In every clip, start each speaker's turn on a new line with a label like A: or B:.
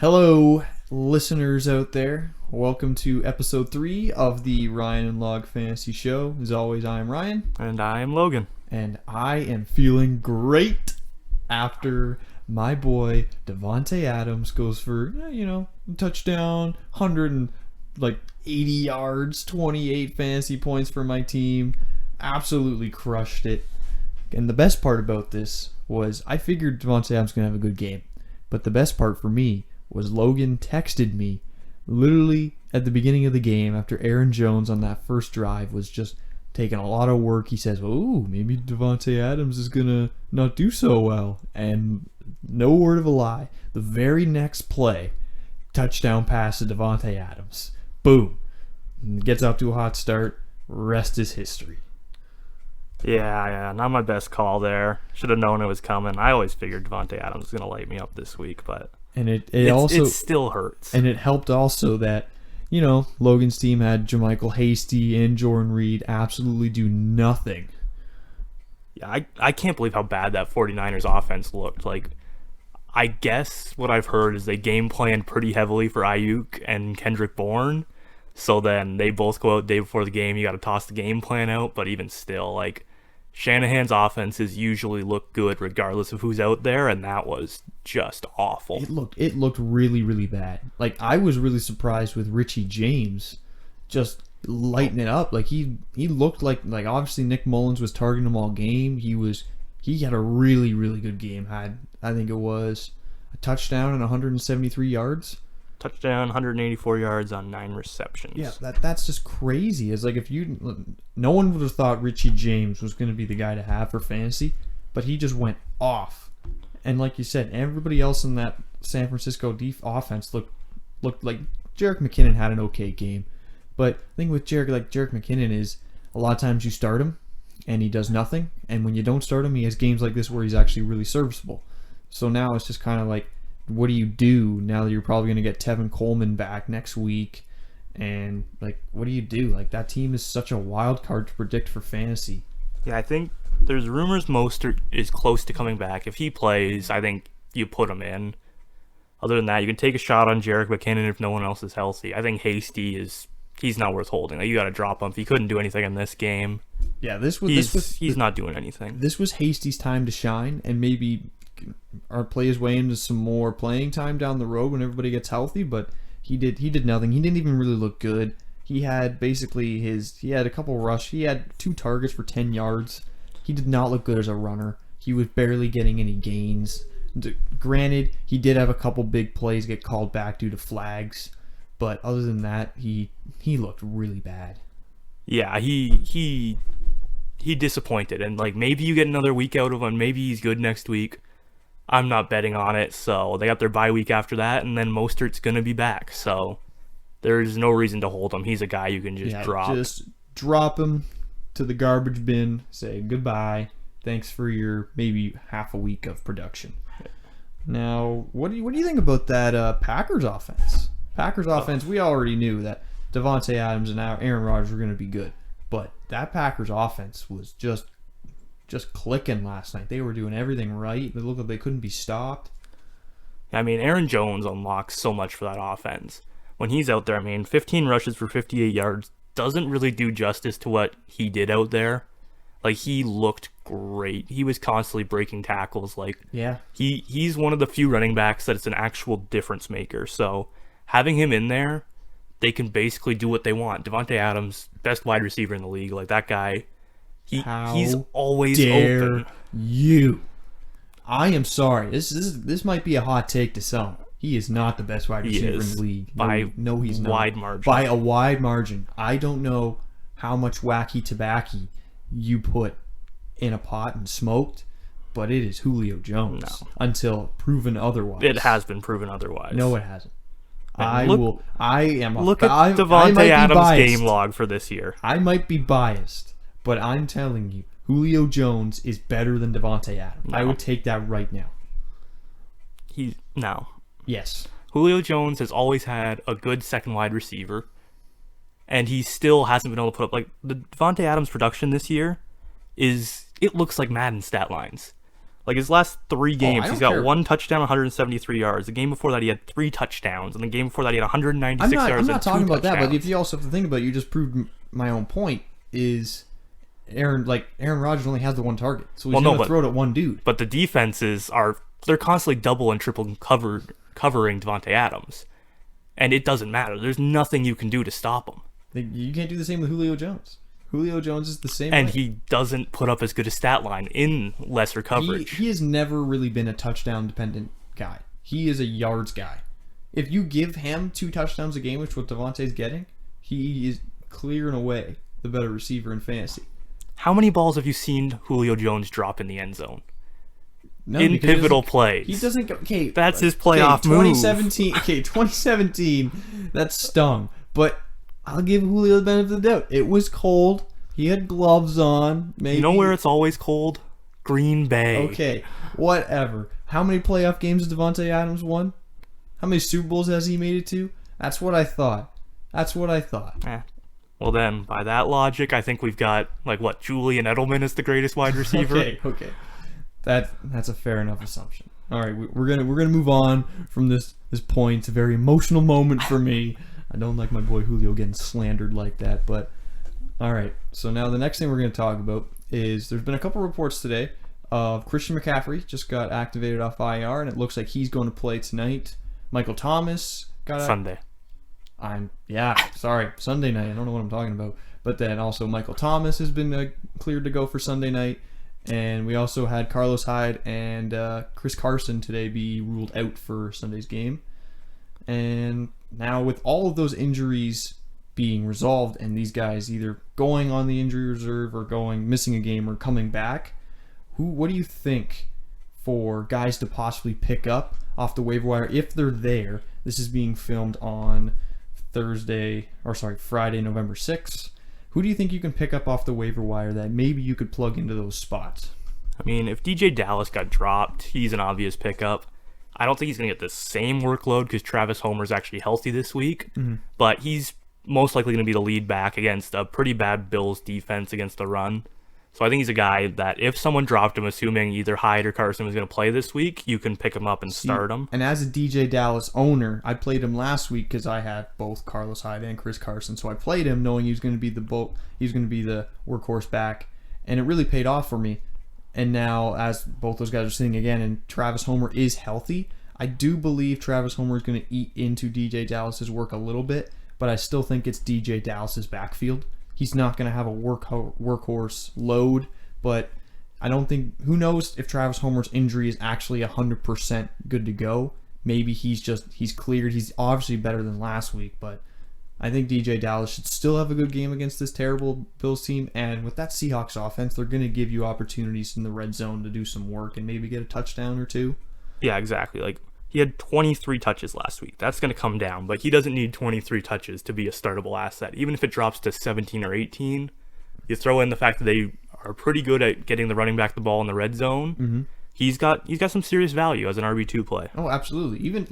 A: Hello, listeners out there. Welcome to episode 3 of the Ryan and Log Fantasy Show. As always, I am Ryan.
B: And I am Logan.
A: And I am feeling great after my boy Davante Adams goes for, touchdown, 180 yards, 28 fantasy points for my team. Absolutely crushed it. And the best part about this was I figured Davante Adams was going to have a good game. But the best part for me was Logan texted me literally at the beginning of the game after Aaron Jones on that first drive was just taking a lot of work. He says, "Oh, maybe Davante Adams is going to not do so well." And no word of a lie, the very next play, touchdown pass to Davante Adams. Boom. Gets off to a hot start. Rest is history.
B: Yeah, not my best call there. Should have known it was coming. I always figured Davante Adams was going to light me up this week, but
A: And it
B: still hurts.
A: And it helped also that, Logan's team had JaMychal Hasty and Jordan Reed absolutely do nothing.
B: Yeah, I can't believe how bad that 49ers offense looked. Like, I guess what I've heard is they game planned pretty heavily for Ayuk and Kendrick Bourne. So then they both go out the day before the game. You got to toss the game plan out. But even still, like, Shanahan's offenses usually look good regardless of who's out there, and that was just awful.
A: It looked really, really bad. Like, I was really surprised with Richie James just lighting it up. Like, he looked like obviously Nick Mullins was targeting him all game. He had a really, really good game. I think it was a touchdown and 173 yards.
B: Touchdown, 184 yards on 9 receptions.
A: Yeah, that's just crazy. It's like no one would have thought Richie James was going to be the guy to have for fantasy, but he just went off. And like you said, everybody else in that San Francisco offense looked like Jerick McKinnon had an okay game. But the thing with Jerick McKinnon is a lot of times you start him and he does nothing, and when you don't start him, he has games like this where he's actually really serviceable. So now it's just kind of like, what do you do now that you're probably going to get Tevin Coleman back next week? And, what do you do? That team is such a wild card to predict for fantasy.
B: Yeah, I think there's rumors Mostert is close to coming back. If he plays, I think you put him in. Other than that, you can take a shot on Jerick McKinnon if no one else is healthy. I think Hasty he's not worth holding. You got to drop him. If he couldn't do anything in this game,
A: yeah,
B: he's not doing anything.
A: This was Hasty's time to shine, and maybe our play his way into some more playing time down the road when everybody gets healthy, but he did nothing. He didn't even really look good. He had a couple rush. He had 2 targets for 10 yards. He did not look good as a runner. He was barely getting any gains. Granted, he did have a couple big plays get called back due to flags, but other than that, he looked really bad.
B: Yeah, he disappointed, and maybe you get another week out of him. Maybe he's good next week. I'm not betting on it, so they got their bye week after that, and then Mostert's going to be back, so there's no reason to hold him. He's a guy you can just drop. Just
A: drop him to the garbage bin, say goodbye, thanks for your maybe half a week of production. Now, what do you think about that Packers offense? Packers offense, we already knew that Davante Adams and Aaron Rodgers were going to be good, but that Packers offense was just clicking last night. They were doing everything right. They looked like they couldn't be stopped.
B: I mean, Aaron Jones unlocks so much for that offense. When he's out there, 15 rushes for 58 yards doesn't really do justice to what he did out there. He looked great. He was constantly breaking tackles.
A: Yeah.
B: He's one of the few running backs that it's an actual difference maker. So having him in there, they can basically do what they want. Davante Adams, best wide receiver in the league. That guy, he's always open.
A: You. I am sorry. This might be a hot take to some. He is not the best wide receiver in the league. No, he's not.
B: Wide margin.
A: By a wide margin. I don't know how much wacky tobacco you put in a pot and smoked, but it is Julio Jones.
B: No.
A: Until proven otherwise.
B: It has been proven otherwise.
A: No, it hasn't.
B: Look at
A: I
B: Davante Adams'
A: biased.
B: game log for this year.
A: I might be biased, but I'm telling you, Julio Jones is better than Davante Adams.
B: No.
A: I would take that right now.
B: No.
A: Yes.
B: Julio Jones has always had a good second wide receiver, and he still hasn't been able to put up the Davante Adams production this year it looks like Madden stat lines. Like his last 3 games,
A: I
B: he's
A: don't
B: got
A: care.
B: 1 touchdown, 173 yards. The game before that, he had 3 touchdowns, and the game before that, he had 196 yards.
A: I'm not
B: and
A: talking
B: 2
A: about that, but
B: touchdowns.
A: if you also have to think about it, you just proved my own point. Is Aaron Rodgers only has the one target, so he's going to throw it at one dude.
B: But the defenses they're constantly double and triple covering Devontae Adams, and it doesn't matter. There's nothing you can do to stop him.
A: You can't do the same with Julio Jones. Julio Jones is the same
B: And
A: way.
B: he doesn't put up as good a stat line in lesser coverage.
A: He has never really been a touchdown dependent guy. He is a yards guy. If you give him 2 touchdowns a game, which is what Devontae's getting, he is clear and away the better receiver in fantasy.
B: How many balls have you seen Julio Jones drop in the end zone?
A: None,
B: In
A: because he
B: pivotal
A: doesn't-
B: plays.
A: He doesn't go. Okay,
B: That's his playoff move.
A: 2017. Okay, 2017. That stung. But I'll give Julio the benefit of the doubt. It was cold. He had gloves on. Maybe.
B: You know where it's always cold? Green Bay.
A: Okay, whatever. How many playoff games has Devontae Adams won? How many Super Bowls has he made it to? That's what I thought.
B: Eh. Well then, by that logic, I think we've got Julian Edelman is the greatest wide receiver.
A: Okay. That's a fair enough assumption. All right, we're gonna move on from this point. It's a very emotional moment for me. I don't like my boy Julio getting slandered like that, but all right. So now the next thing we're gonna talk about is there's been a couple reports today of Christian McCaffrey just got activated off IR, and it looks like he's going to play tonight. Michael Thomas got
B: Sunday.
A: Sunday night. I don't know what I'm talking about. But then also Michael Thomas has been cleared to go for Sunday night. And we also had Carlos Hyde and Chris Carson today be ruled out for Sunday's game. And now with all of those injuries being resolved and these guys either going on the injury reserve or going missing a game or coming back, what do you think for guys to possibly pick up off the waiver wire if they're there? This is being filmed on Friday, November 6th. Who do you think you can pick up off the waiver wire that maybe you could plug into those spots?
B: I mean, if DJ Dallas got dropped, he's an obvious pickup. I don't think he's going to get the same workload because Travis Homer's actually healthy this week, but he's most likely going to be the lead back against a pretty bad Bills defense against the run. So I think he's a guy that if someone dropped him, assuming either Hyde or Carson was going to play this week, you can pick him up and start him.
A: And as a DJ Dallas owner, I played him last week because I had both Carlos Hyde and Chris Carson. So I played him knowing he was going to be the workhorse back, and it really paid off for me. And now, as both those guys are sitting again, and Travis Homer is healthy, I do believe Travis Homer is going to eat into DJ Dallas's work a little bit, but I still think it's DJ Dallas's backfield. He's not going to have a workhorse load, but I don't think... Who knows if Travis Homer's injury is actually 100% good to go. Maybe he's cleared. He's obviously better than last week, but I think DJ Dallas should still have a good game against this terrible Bills team, and with that Seahawks offense, they're going to give you opportunities in the red zone to do some work and maybe get a touchdown or two.
B: Yeah, exactly. He had 23 touches last week. That's going to come down, but he doesn't need 23 touches to be a startable asset. Even if it drops to 17 or 18, you throw in the fact that they are pretty good at getting the running back the ball in the red zone.
A: Mm-hmm.
B: He's got some serious value as an RB2 play.
A: Oh, absolutely. Even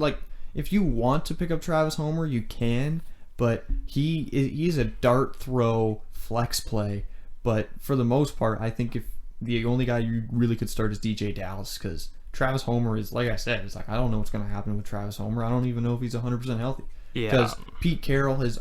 A: if you want to pick up Travis Homer, you can, but he's a dart throw flex play. But for the most part, I think if the only guy you really could start is DJ Dallas, because Travis Homer is, like I said, it's I don't know what's going to happen with Travis Homer. I don't even know if he's 100% healthy.
B: Yeah.
A: Because Pete Carroll has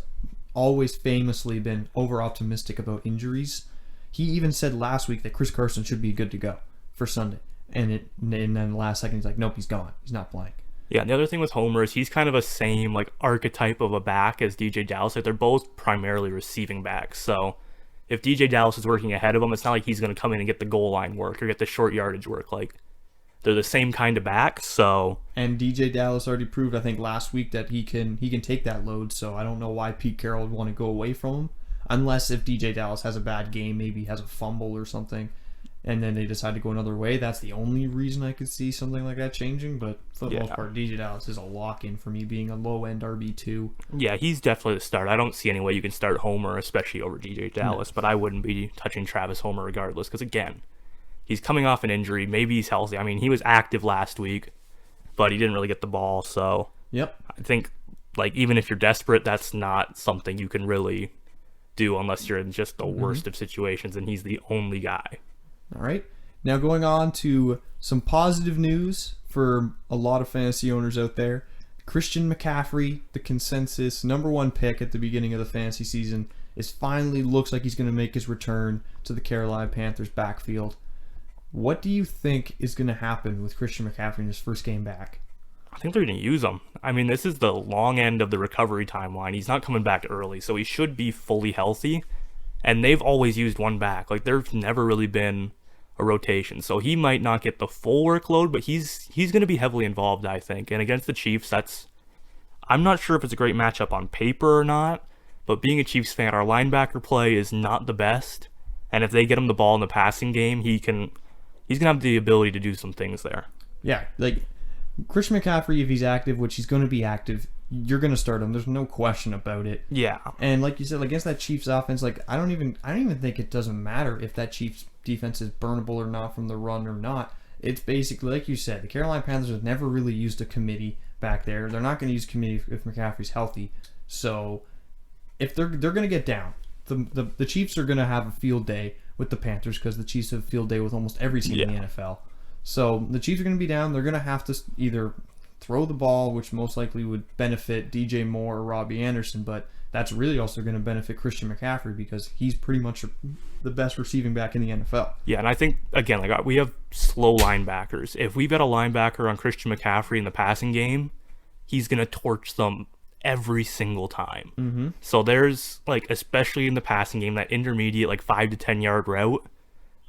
A: always famously been over-optimistic about injuries. He even said last week that Chris Carson should be good to go for Sunday. And then the last second, he's like, nope, he's gone. He's not playing.
B: Yeah, and the other thing with Homer is he's kind of a same archetype of a back as DJ Dallas. They're both primarily receiving backs. So if DJ Dallas is working ahead of him, it's not like he's going to come in and get the goal line work or get the short yardage work. They're the same kind of back, so...
A: And DJ Dallas already proved, I think, last week that he can take that load, so I don't know why Pete Carroll would want to go away from him. Unless if DJ Dallas has a bad game, maybe has a fumble or something, and then they decide to go another way. That's the only reason I could see something like that changing, but for the most part, DJ Dallas is a lock-in for me, being a low-end RB2.
B: Yeah, he's definitely the start. I don't see any way you can start Homer, especially over DJ Dallas, but I wouldn't be touching Travis Homer regardless, because again... He's coming off an injury. Maybe he's healthy. I mean, he was active last week, but he didn't really get the ball. So
A: yep.
B: I think, even if you're desperate, that's not something you can really do unless you're in just the worst of situations, and he's the only guy.
A: All right. Now going on to some positive news for a lot of fantasy owners out there. Christian McCaffrey, the consensus #1 pick at the beginning of the fantasy season, is finally looks like he's going to make his return to the Carolina Panthers backfield. What do you think is going to happen with Christian McCaffrey in his first game back?
B: I think they're going to use him. I mean, this is the long end of the recovery timeline. He's not coming back early, so he should be fully healthy. And they've always used one back. Like, there's never really been a rotation. So he might not get the full workload, but he's going to be heavily involved, I think. And against the Chiefs, I'm not sure if it's a great matchup on paper or not, but being a Chiefs fan, our linebacker play is not the best. And if they get him the ball in the passing game, he's going to have the ability to do some things there.
A: Yeah, like Christian McCaffrey, if he's active, which he's going to be active, you're going to start him. There's no question about it.
B: Yeah.
A: And like you said, against that Chiefs offense, like I don't even think it doesn't matter if that Chiefs defense is burnable or not from the run or not. It's basically, like you said, the Carolina Panthers have never really used a committee back there. They're not going to use committee if McCaffrey's healthy. So if they're going to get down, the Chiefs are going to have a field day with the Panthers because the Chiefs have a field day with almost every team in the NFL. So the Chiefs are going to be down. They're going to have to either throw the ball, which most likely would benefit DJ Moore or Robbie Anderson, but that's really also going to benefit Christian McCaffrey because he's pretty much the best receiving back in the NFL.
B: Yeah, and I think, again, like we have slow linebackers. If we've got a linebacker on Christian McCaffrey in the passing game, he's going to torch them every single time.
A: Mm-hmm.
B: So there's, like, especially in the passing game, that intermediate, like, 5 to 10 yard route,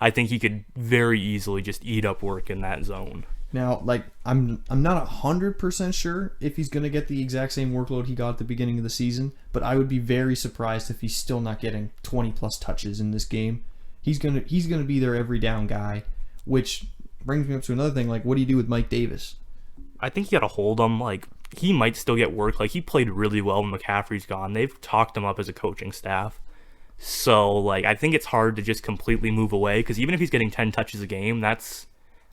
B: I think he could very easily just eat up work in that zone.
A: Now, like, I'm not 100% sure if he's going to get the exact same workload he got at the beginning of the season, but I would be very surprised if he's still not getting 20 plus touches in this game. He's gonna be their every down guy, which brings me up to another thing. Like, what do you do with Mike Davis?
B: I think you got to hold him. Like, he might still get work. Like, he played really well when McCaffrey's gone. They've talked him up as a coaching staff. So, like, I think it's hard to just completely move away because even if he's getting 10 touches a game, I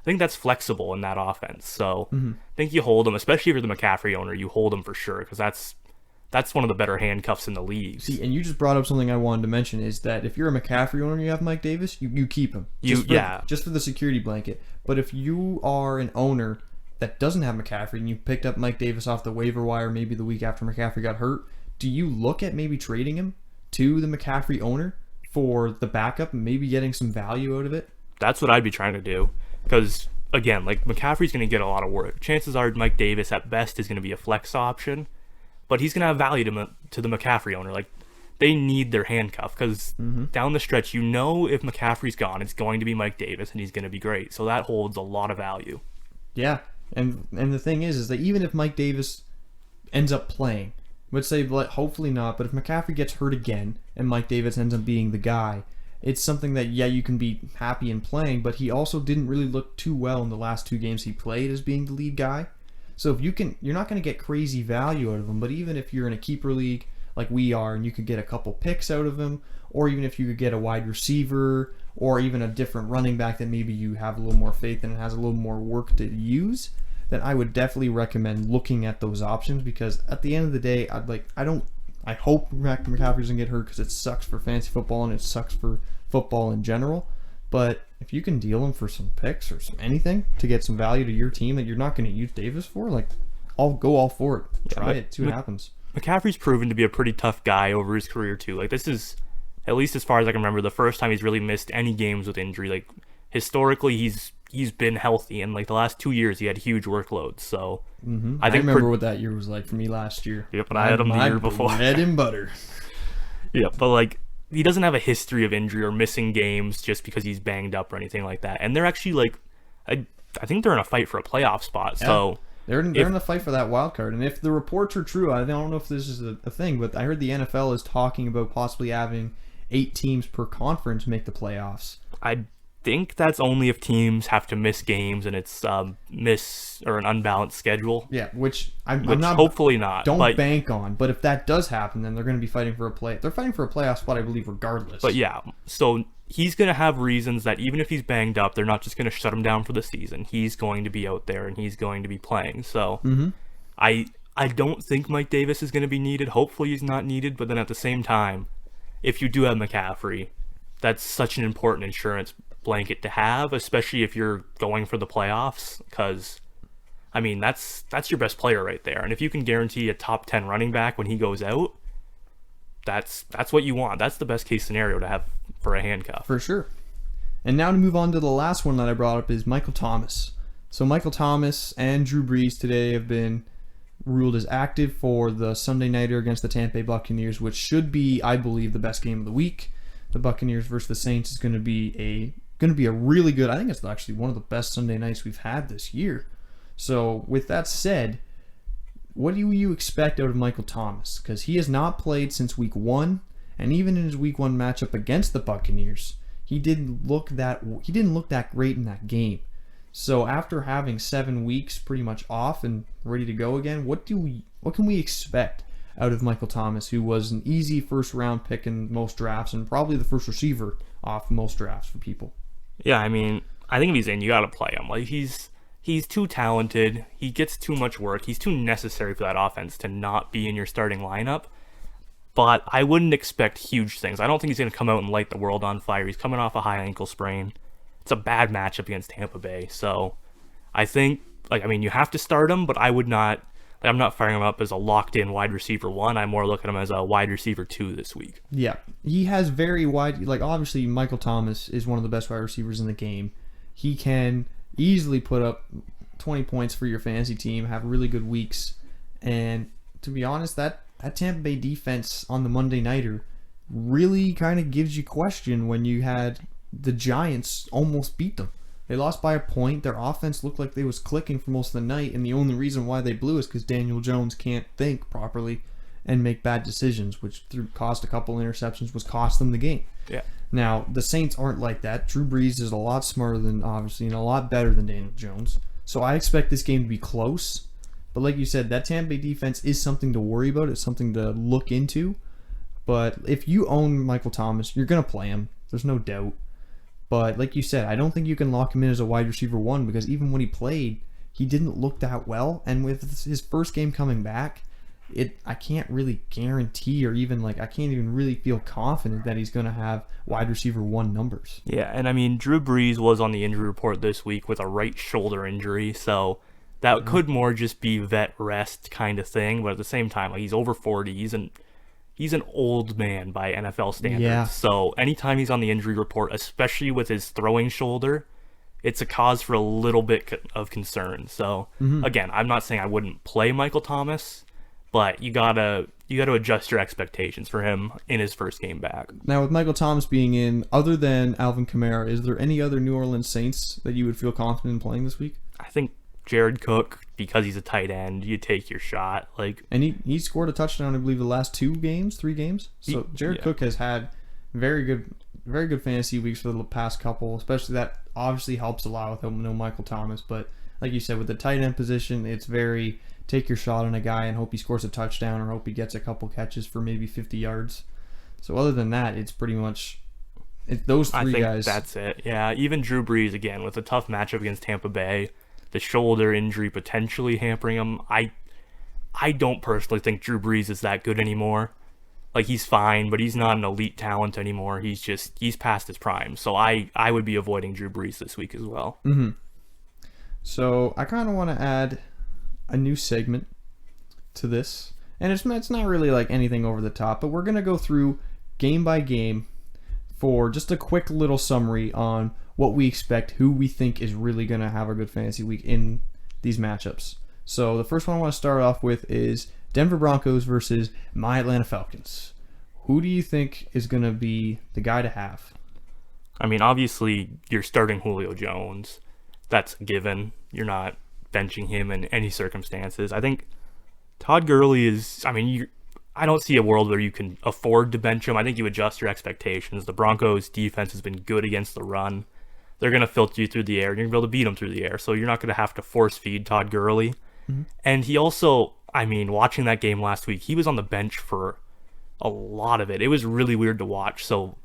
B: think that's flexible in that offense. So I think you hold him, especially if you're the McCaffrey owner, you hold him for sure because that's one of the better handcuffs in the league.
A: See, and you just brought up something I wanted to mention is that if you're a McCaffrey owner and you have Mike Davis, you keep him. Just for the security blanket. But if you are an owner that doesn't have McCaffrey and you picked up Mike Davis off the waiver wire maybe the week after McCaffrey got hurt, do you look at maybe trading him to the McCaffrey owner for the backup and maybe getting some value out of it?
B: That's what I'd be trying to do. Because, again, like, McCaffrey's going to get a lot of work. Chances are Mike Davis, at best, is going to be a flex option. But he's going to have value to the McCaffrey owner. Like, they need their handcuff. Because down the stretch, if McCaffrey's gone, it's going to be Mike Davis, and he's going to be great. So that holds a lot of value.
A: Yeah. And the thing is that even if Mike Davis ends up playing, let's say, hopefully not, but if McCaffrey gets hurt again and Mike Davis ends up being the guy, it's something that, yeah, you can be happy in playing, but he also didn't really look too well in the last 2 games he played as being the lead guy. So if you're not going to get crazy value out of him, but even if you're in a keeper league like we are and you could get a couple picks out of him, or even if you could get a wide receiver or even a different running back that maybe you have a little more faith in and has a little more work to use, then I would definitely recommend looking at those options because at the end of the day, I hope McCaffrey doesn't get hurt because it sucks for fantasy football and it sucks for football in general. But if you can deal him for some picks or some anything to get some value to your team that you're not going to use Davis for, like, I'll go all for it. Try it, see what happens.
B: McCaffrey's proven to be a pretty tough guy over his career too. Like, this is, at least as far as I can remember, the first time he's really missed any games with injury. Like, historically, he's been healthy, and like the last 2 years he had huge workloads. So
A: I remember what that year was like for me last year.
B: Yep, and I had him the year before.
A: Bread and butter.
B: Yeah, but like he doesn't have a history of injury or missing games just because he's banged up or anything like that. And they're actually like, I think they're in a fight for a playoff spot. Yeah. So
A: they're in the fight for that wild card. And if the reports are true, I don't know if this is a thing, but I heard the NFL is talking about possibly having 8 teams per conference make the playoffs.
B: I think that's only if teams have to miss games and it's an unbalanced schedule.
A: Yeah, which I'm not.
B: Hopefully not.
A: Don't bank on. But if that does happen, then they're going to be fighting for They're fighting for a playoff spot, I believe, regardless.
B: But yeah, so he's going to have reasons that even if he's banged up, they're not just going to shut him down for the season. He's going to be out there and he's going to be playing. So I don't think Mike Davis is going to be needed. Hopefully he's not needed. But then at the same time, if you do have McCaffrey, that's such an important insurance blanket to have, especially if you're going for the playoffs, because I mean that's your best player right there. And if you can guarantee a top 10 running back when he goes out, that's what you want. That's the best case scenario to have for a handcuff.
A: For sure. And now to move on to the last one that I brought up is Michael Thomas. So Michael Thomas and Drew Brees today have been ruled as active for the Sunday nighter against the Tampa Bay Buccaneers, which should be, I believe, the best game of the week. The Buccaneers versus the Saints is going to be a really good. I think it's actually one of the best Sunday nights we've had this year. So with that said, what do you expect out of Michael Thomas? Because he has not played since week 1, and even in his week 1 matchup against the Buccaneers, he didn't look that great in that game. So after having 7 weeks pretty much off and ready to go again, what can we expect out of Michael Thomas, who was an easy first round pick in most drafts and probably the first receiver off most drafts for people?
B: Yeah, I mean, I think if he's in, you got to play him. Like he's too talented. He gets too much work. He's too necessary for that offense to not be in your starting lineup. But I wouldn't expect huge things. I don't think he's going to come out and light the world on fire. He's coming off a high ankle sprain. It's a bad matchup against Tampa Bay. So I think, you have to start him, but I would not. I'm not firing him up as a locked-in wide receiver 1. I more look at him as a wide receiver 2 this week.
A: Yeah, he has very wide. Obviously, Michael Thomas is one of the best wide receivers in the game. He can easily put up 20 points for your fantasy team, have really good weeks, and to be honest, that Tampa Bay defense on the Monday nighter really kind of gives you question when you had the Giants almost beat them. They lost by a point. Their offense looked like they was clicking for most of the night, and the only reason why they blew is because Daniel Jones can't think properly and make bad decisions, which caused a couple interceptions, was cost them the game.
B: Yeah.
A: Now, the Saints aren't like that. Drew Brees is a lot smarter than, obviously, and a lot better than Daniel Jones. So I expect this game to be close. But like you said, that Tampa Bay defense is something to worry about. It's something to look into. But if you own Michael Thomas, you're going to play him. There's no doubt. But like you said, I don't think you can lock him in as a wide receiver 1 because even when he played, he didn't look that well. And with his first game coming back, I can't really guarantee or even I can't even really feel confident that he's going to have wide receiver 1 numbers.
B: Yeah, and I mean, Drew Brees was on the injury report this week with a right shoulder injury, so that could more just be vet rest kind of thing. But at the same time, he's over 40. He's an old man by NFL standards.
A: Yeah.
B: So anytime he's on the injury report, especially with his throwing shoulder, it's a cause for a little bit of concern. So again, I'm not saying I wouldn't play Michael Thomas, but you gotta adjust your expectations for him in his first game back.
A: Now, with Michael Thomas being in, other than Alvin Kamara, is there any other New Orleans Saints that you would feel confident in playing this week?
B: I think Jared Cook, because he's a tight end, you take your shot.
A: And he scored a touchdown, I believe, the last 3 games. So Jared Cook has had very good fantasy weeks for the past couple, especially that obviously helps a lot with no Michael Thomas. But like you said, with the tight end position, it's very take your shot on a guy and hope he scores a touchdown or hope he gets a couple catches for maybe 50 yards. So other than that, it's pretty much those 3 guys.
B: That's it. Yeah, even Drew Brees, again, with a tough matchup against Tampa Bay, the shoulder injury potentially hampering him. I don't personally think Drew Brees is that good anymore. He's fine, but he's not an elite talent anymore. He's past his prime. So I would be avoiding Drew Brees this week as well.
A: Mm-hmm. So I kind of want to add a new segment to this. And it's not really anything over the top, but we're going to go through game by game for just a quick little summary on what we expect, who we think is really going to have a good fantasy week in these matchups. So the first one I want to start off with is Denver Broncos versus my Atlanta Falcons. Who do you think is going to be the guy to have?
B: I mean, obviously, you're starting Julio Jones. That's a given. You're not benching him in any circumstances. I think Todd Gurley is, I don't see a world where you can afford to bench him. I think you adjust your expectations. The Broncos' defense has been good against the run. They're going to filter you through the air, and you're going to be able to beat them through the air. So you're not going to have to force feed Todd Gurley. Mm-hmm. And he also, watching that game last week, he was on the bench for a lot of it. It was really weird to watch. So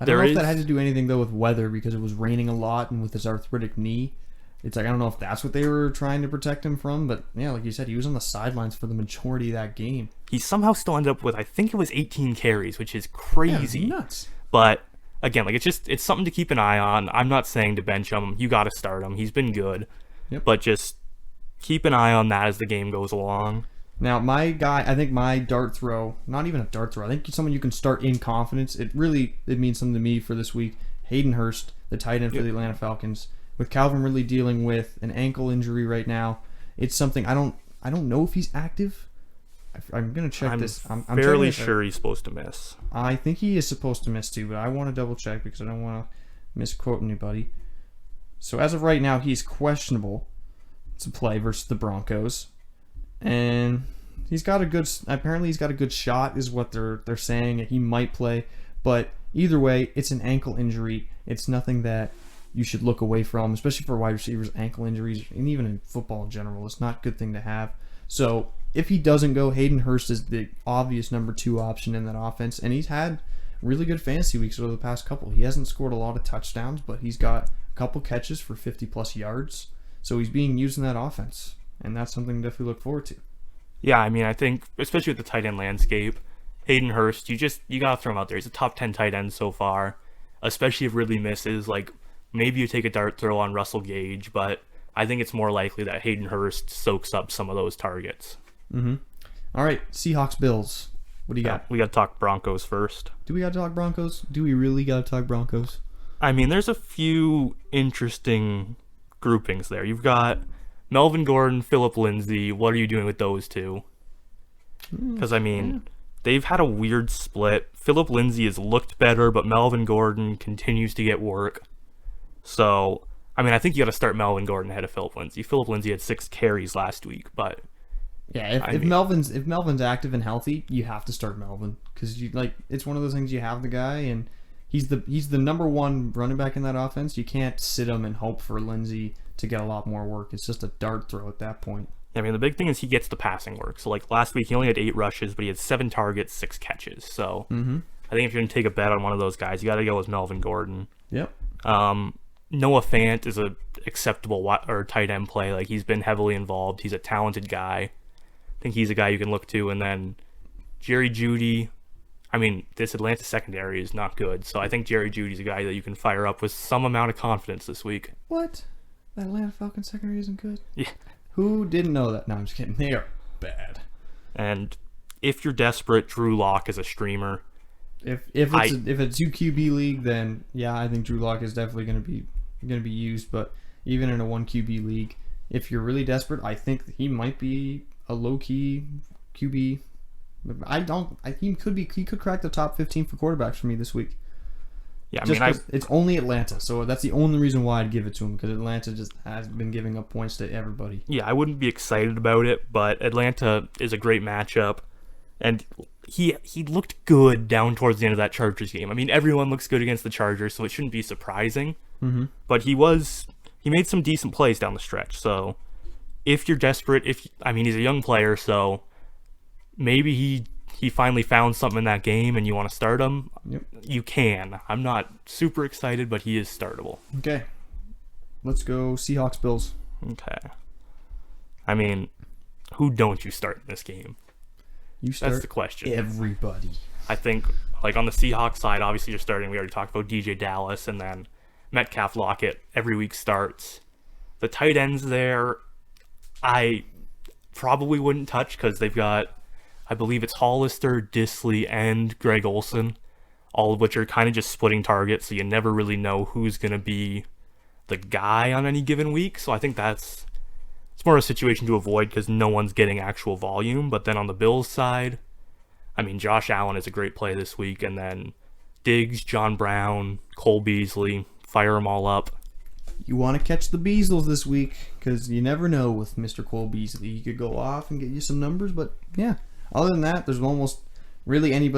A: I don't know if that had to do anything, though, with weather, because it was raining a lot, and with his arthritic knee, it's I don't know if that's what they were trying to protect him from, but yeah, like you said, he was on the sidelines for the majority of that game.
B: He somehow still ended up with, I think it was 18 carries, which is crazy.
A: Yeah, nuts.
B: But again, like it's something to keep an eye on. I'm not saying to bench him. You got to start him. He's been good, but just keep an eye on that as the game goes along.
A: Now, my guy, I think my dart throw, not even a dart throw, I think someone you can start in confidence. It means something to me for this week. Hayden Hurst, the tight end for the Atlanta Falcons. With Calvin Ridley dealing with an ankle injury right now, it's something I don't know if he's active. I'm gonna check this. I'm
B: fairly sure he's supposed to miss.
A: I think he is supposed to miss too, but I want to double check because I don't want to misquote anybody. So as of right now, he's questionable to play versus the Broncos, and apparently he's got a good shot, is what they're saying. He might play, but either way, it's an ankle injury. It's nothing that you should look away from, especially for wide receivers. Ankle injuries, and even in football in general, it's not a good thing to have. So if he doesn't go, Hayden Hurst is the obvious number 2 option in that offense, and he's had really good fantasy weeks over the past couple. He hasn't scored a lot of touchdowns, but he's got a couple catches for 50-plus yards, so he's being used in that offense, and that's something to definitely look forward to.
B: Yeah, I mean, I think, especially with the tight end landscape, Hayden Hurst, you got to throw him out there. He's a top 10 tight end so far, especially if Ridley misses. Like, maybe you take a dart throw on Russell Gage, but I think it's more likely that Hayden Hurst soaks up some of those targets.
A: Mm-hmm. All right, Seahawks, Bills. What do you got?
B: We got to talk Broncos first.
A: Do we got to talk Broncos? Do we really got to talk Broncos?
B: I mean, there's a few interesting groupings there. You've got Melvin Gordon, Phillip Lindsay. What are you doing with those two? Because, I mean, they've had a weird split. Phillip Lindsay has looked better, but Melvin Gordon continues to get work. So, I mean, I think you got to start Melvin Gordon ahead of Phillip Lindsay. Phillip Lindsay had 6 carries last week, but
A: yeah, if Melvin's active and healthy, you have to start Melvin, because it's one of those things. You have the guy, and he's the number 1 running back in that offense. You can't sit him and hope for Lindsay to get a lot more work. It's just a dart throw at that point.
B: I mean, the big thing is he gets the passing work. So, like, last week he only had 8 rushes, but he had 7 targets, 6 catches. So, I think if you're going to take a bet on one of those guys, you got to go with Melvin Gordon.
A: Yep.
B: Noah Fant is a acceptable tight end play. Like, he's been heavily involved. He's a talented guy. I think he's a guy you can look to. And then Jerry Jeudy. I mean, this Atlanta secondary is not good. So I think Jerry Judy's a guy that you can fire up with some amount of confidence this week.
A: What? That Atlanta Falcons secondary isn't good?
B: Yeah.
A: Who didn't know that? No, I'm just kidding. They are bad.
B: And if you're desperate, Drew Lock is a streamer.
A: If it's a 2 QB league, then yeah, I think Drew Lock is definitely going to be used. But even in a 1 QB league, if you're really desperate, I think he might be a low key QB. He could crack the top 15 for quarterbacks for me this week.
B: Yeah, I mean,
A: it's only Atlanta, so that's the only reason why I'd give it to him, because Atlanta just has been giving up points to everybody.
B: Yeah, I wouldn't be excited about it, but Atlanta is a great matchup, and he looked good down towards the end of that Chargers game. I mean, everyone looks good against the Chargers, so it shouldn't be surprising.
A: Mm-hmm.
B: But he made some decent plays down the stretch. So if you're desperate, he's a young player, so maybe he finally found something in that game and you want to start him.
A: Yep.
B: You can. I'm not super excited, but he is startable.
A: Okay. Let's go Seahawks Bills.
B: Okay. I mean, who don't you start in this game?
A: You start.
B: That's the question.
A: Everybody.
B: I think, like, on the Seahawks side, obviously you're starting. We already talked about DJ Dallas, and then Metcalf Lockett every week starts. The tight ends there, I probably wouldn't touch because they've got, I believe it's Hollister, Disley, and Greg Olsen, all of which are kind of just splitting targets, so you never really know who's going to be the guy on any given week. So I think it's more a situation to avoid because no one's getting actual volume. But then on the Bills side, I mean, Josh Allen is a great play this week, and then Diggs, John Brown, Cole Beasley, fire them all up.
A: You want to catch the Beasles this week because you never know with Mr. Cole Beasley. He could go off and get you some numbers, but yeah. Other than that, there's almost really any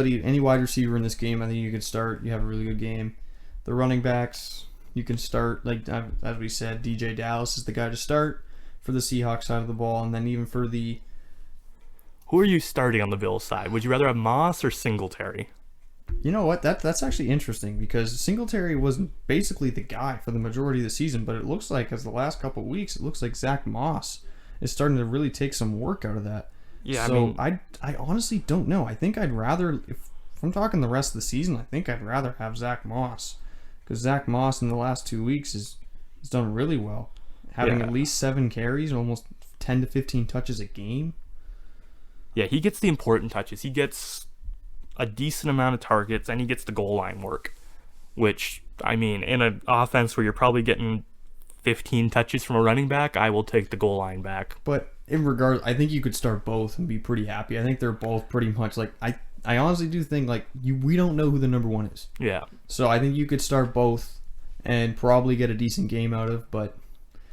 A: wide receiver in this game I think you could start. You have a really good game. The running backs, you can start, like as we said, DJ Dallas is the guy to start for the Seahawks side of the ball, and then even for the...
B: Who are you starting on the Bills side? Would you rather have Moss or Singletary?
A: You know what? That's actually interesting because Singletary was basically the guy for the majority of the season, but it looks like as the last couple of weeks, it looks like Zach Moss is starting to really take some work out of that.
B: Yeah,
A: so I honestly don't know. I think I'd rather, I'm talking the rest of the season, I think I'd rather have Zach Moss, because Zach Moss in the last 2 weeks has done really well, having at least 7 carries, almost 10 to 15 touches a game.
B: Yeah, he gets the important touches. He gets a decent amount of targets, and he gets the goal line work, which, I mean, in an offense where you're probably getting 15 touches from a running back, I will take the goal line back.
A: But in regard, I think you could start both and be pretty happy. I think they're both pretty much like, I honestly do think like we don't know who the number 1 is.
B: Yeah.
A: So I think you could start both and probably get a decent game out of, but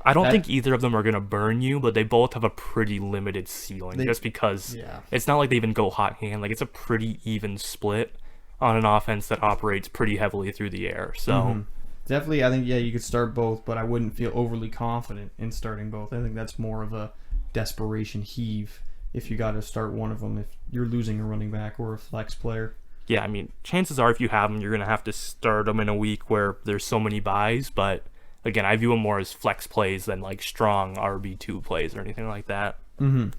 B: I don't think either of them are going to burn you, but they both have a pretty limited ceiling just because it's not like they even go hot hand. Like, it's a pretty even split on an offense that operates pretty heavily through the air. So
A: definitely, I think, you could start both, but I wouldn't feel overly confident in starting both. I think that's more of a desperation heave if you got to start one of them if you're losing a running back or a flex player.
B: Yeah, I mean, chances are if you have them, you're going to have to start them in a week where there's so many buys, but again, I view them more as flex plays than like strong RB2 plays or anything like that.
A: All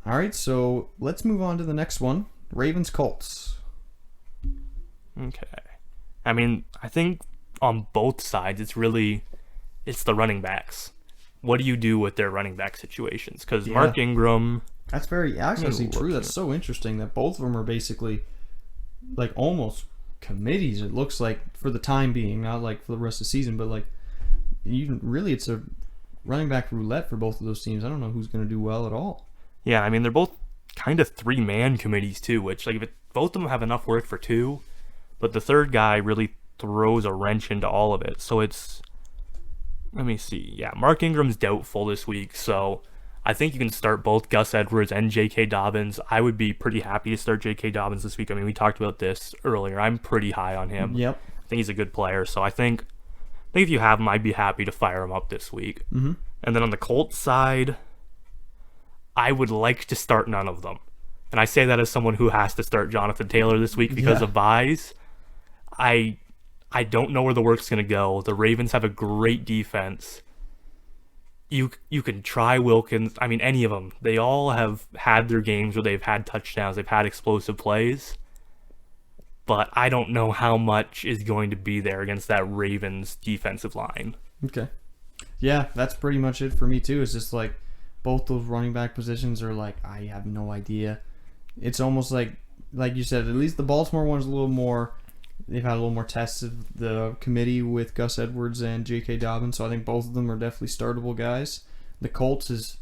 A: right, so let's move on to the next one. Ravens-Colts.
B: Okay. I mean, I think on both sides, it's the running backs. What do you do with their running back situations? Because Mark Ingram...
A: That's actually true. That's so interesting that both of them are basically like almost committees, it looks like, for the time being, not like for the rest of the season, but like it's a running back roulette for both of those teams. I don't know who's going to do well at all.
B: Yeah, I mean, they're both kind of 3-man committees too, which like both of them have enough work for 2, but the third guy really throws a wrench into all of it. So it's, let me see. Yeah, Mark Ingram's doubtful this week, so I think you can start both Gus Edwards and J.K. Dobbins. I would be pretty happy to start J.K. Dobbins this week. I mean, we talked about this earlier. I'm pretty high on him.
A: Yep.
B: I think he's a good player, so I think if you have him, I'd be happy to fire him up this week. And then on the Colts side, I would like to start none of them. And I say that as someone who has to start Jonathan Taylor this week because of buys. I don't know where the work's going to go. The Ravens have a great defense. You can try Wilkins. I mean, any of them. They all have had their games where they've had touchdowns. They've had explosive plays. But I don't know how much is going to be there against that Ravens defensive line.
A: Okay. Yeah, that's pretty much it for me too. It's just like both those running back positions are like, I have no idea. It's almost like you said, at least the Baltimore one's a little more, they've had a little more tests of the committee with Gus Edwards and J.K. Dobbins, so I think both of them are definitely startable guys. The Colts is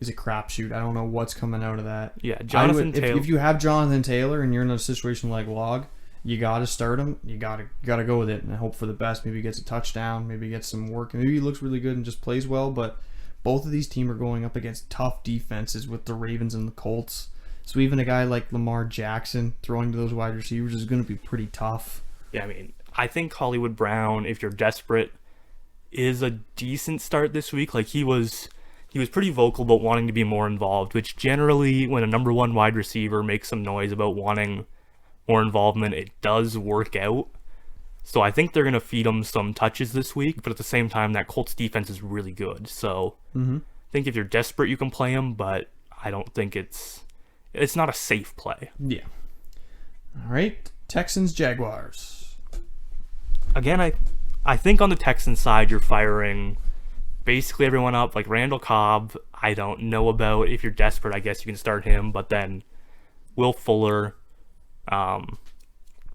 A: a crapshoot. I don't know what's coming out of that.
B: Yeah, Jonathan Taylor.
A: If you have Jonathan Taylor and you're in a situation like Log, you got to start him. You got to go with it and hope for the best. Maybe he gets a touchdown. Maybe he gets some work. Maybe he looks really good and just plays well. But both of these teams are going up against tough defenses with the Ravens and the Colts. So even a guy like Lamar Jackson throwing to those wide receivers is going to be pretty tough.
B: Yeah, I mean, I think Hollywood Brown, if you're desperate, is a decent start this week. Like, he was pretty vocal about wanting to be more involved, which generally, when a number 1 wide receiver makes some noise about wanting more involvement, it does work out. So I think they're going to feed him some touches this week, but at the same time, that Colts defense is really good. So I think if you're desperate, you can play him, but I don't think it's not a safe play.
A: Yeah. All right. Texans, Jaguars.
B: Again, I think on the Texans side, you're firing basically everyone up. Like Randall Cobb, I don't know about. If you're desperate, I guess you can start him. But then Will Fuller,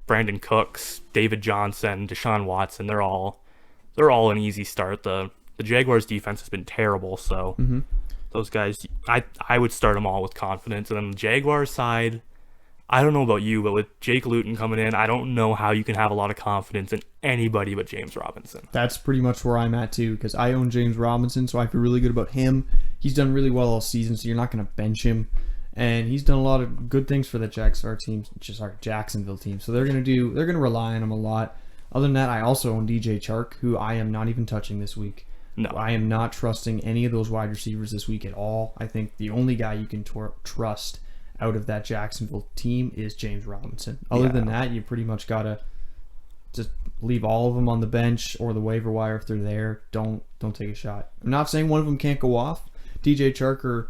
B: Brandon Cooks, David Johnson, Deshaun Watson, they're all an easy start. The Jaguars defense has been terrible, so those guys, I would start them all with confidence. And then the Jaguars side, I don't know about you, but with Jake Luton coming in, I don't know how you can have a lot of confidence in anybody but James Robinson.
A: That's pretty much where I'm at too, because I own James Robinson, so I feel really good about him. He's done really well all season, so you're not going to bench him. And he's done a lot of good things for the Jacksonville team. So they're going to rely on him a lot. Other than that, I also own DJ Chark, who I am not even touching this week.
B: No.
A: I am not trusting any of those wide receivers this week at all. I think the only guy you can trust out of that Jacksonville team is James Robinson. Other than that, you pretty much got to just leave all of them on the bench or the waiver wire if they're there. Don't take a shot. I'm not saying one of them can't go off. DJ Chark or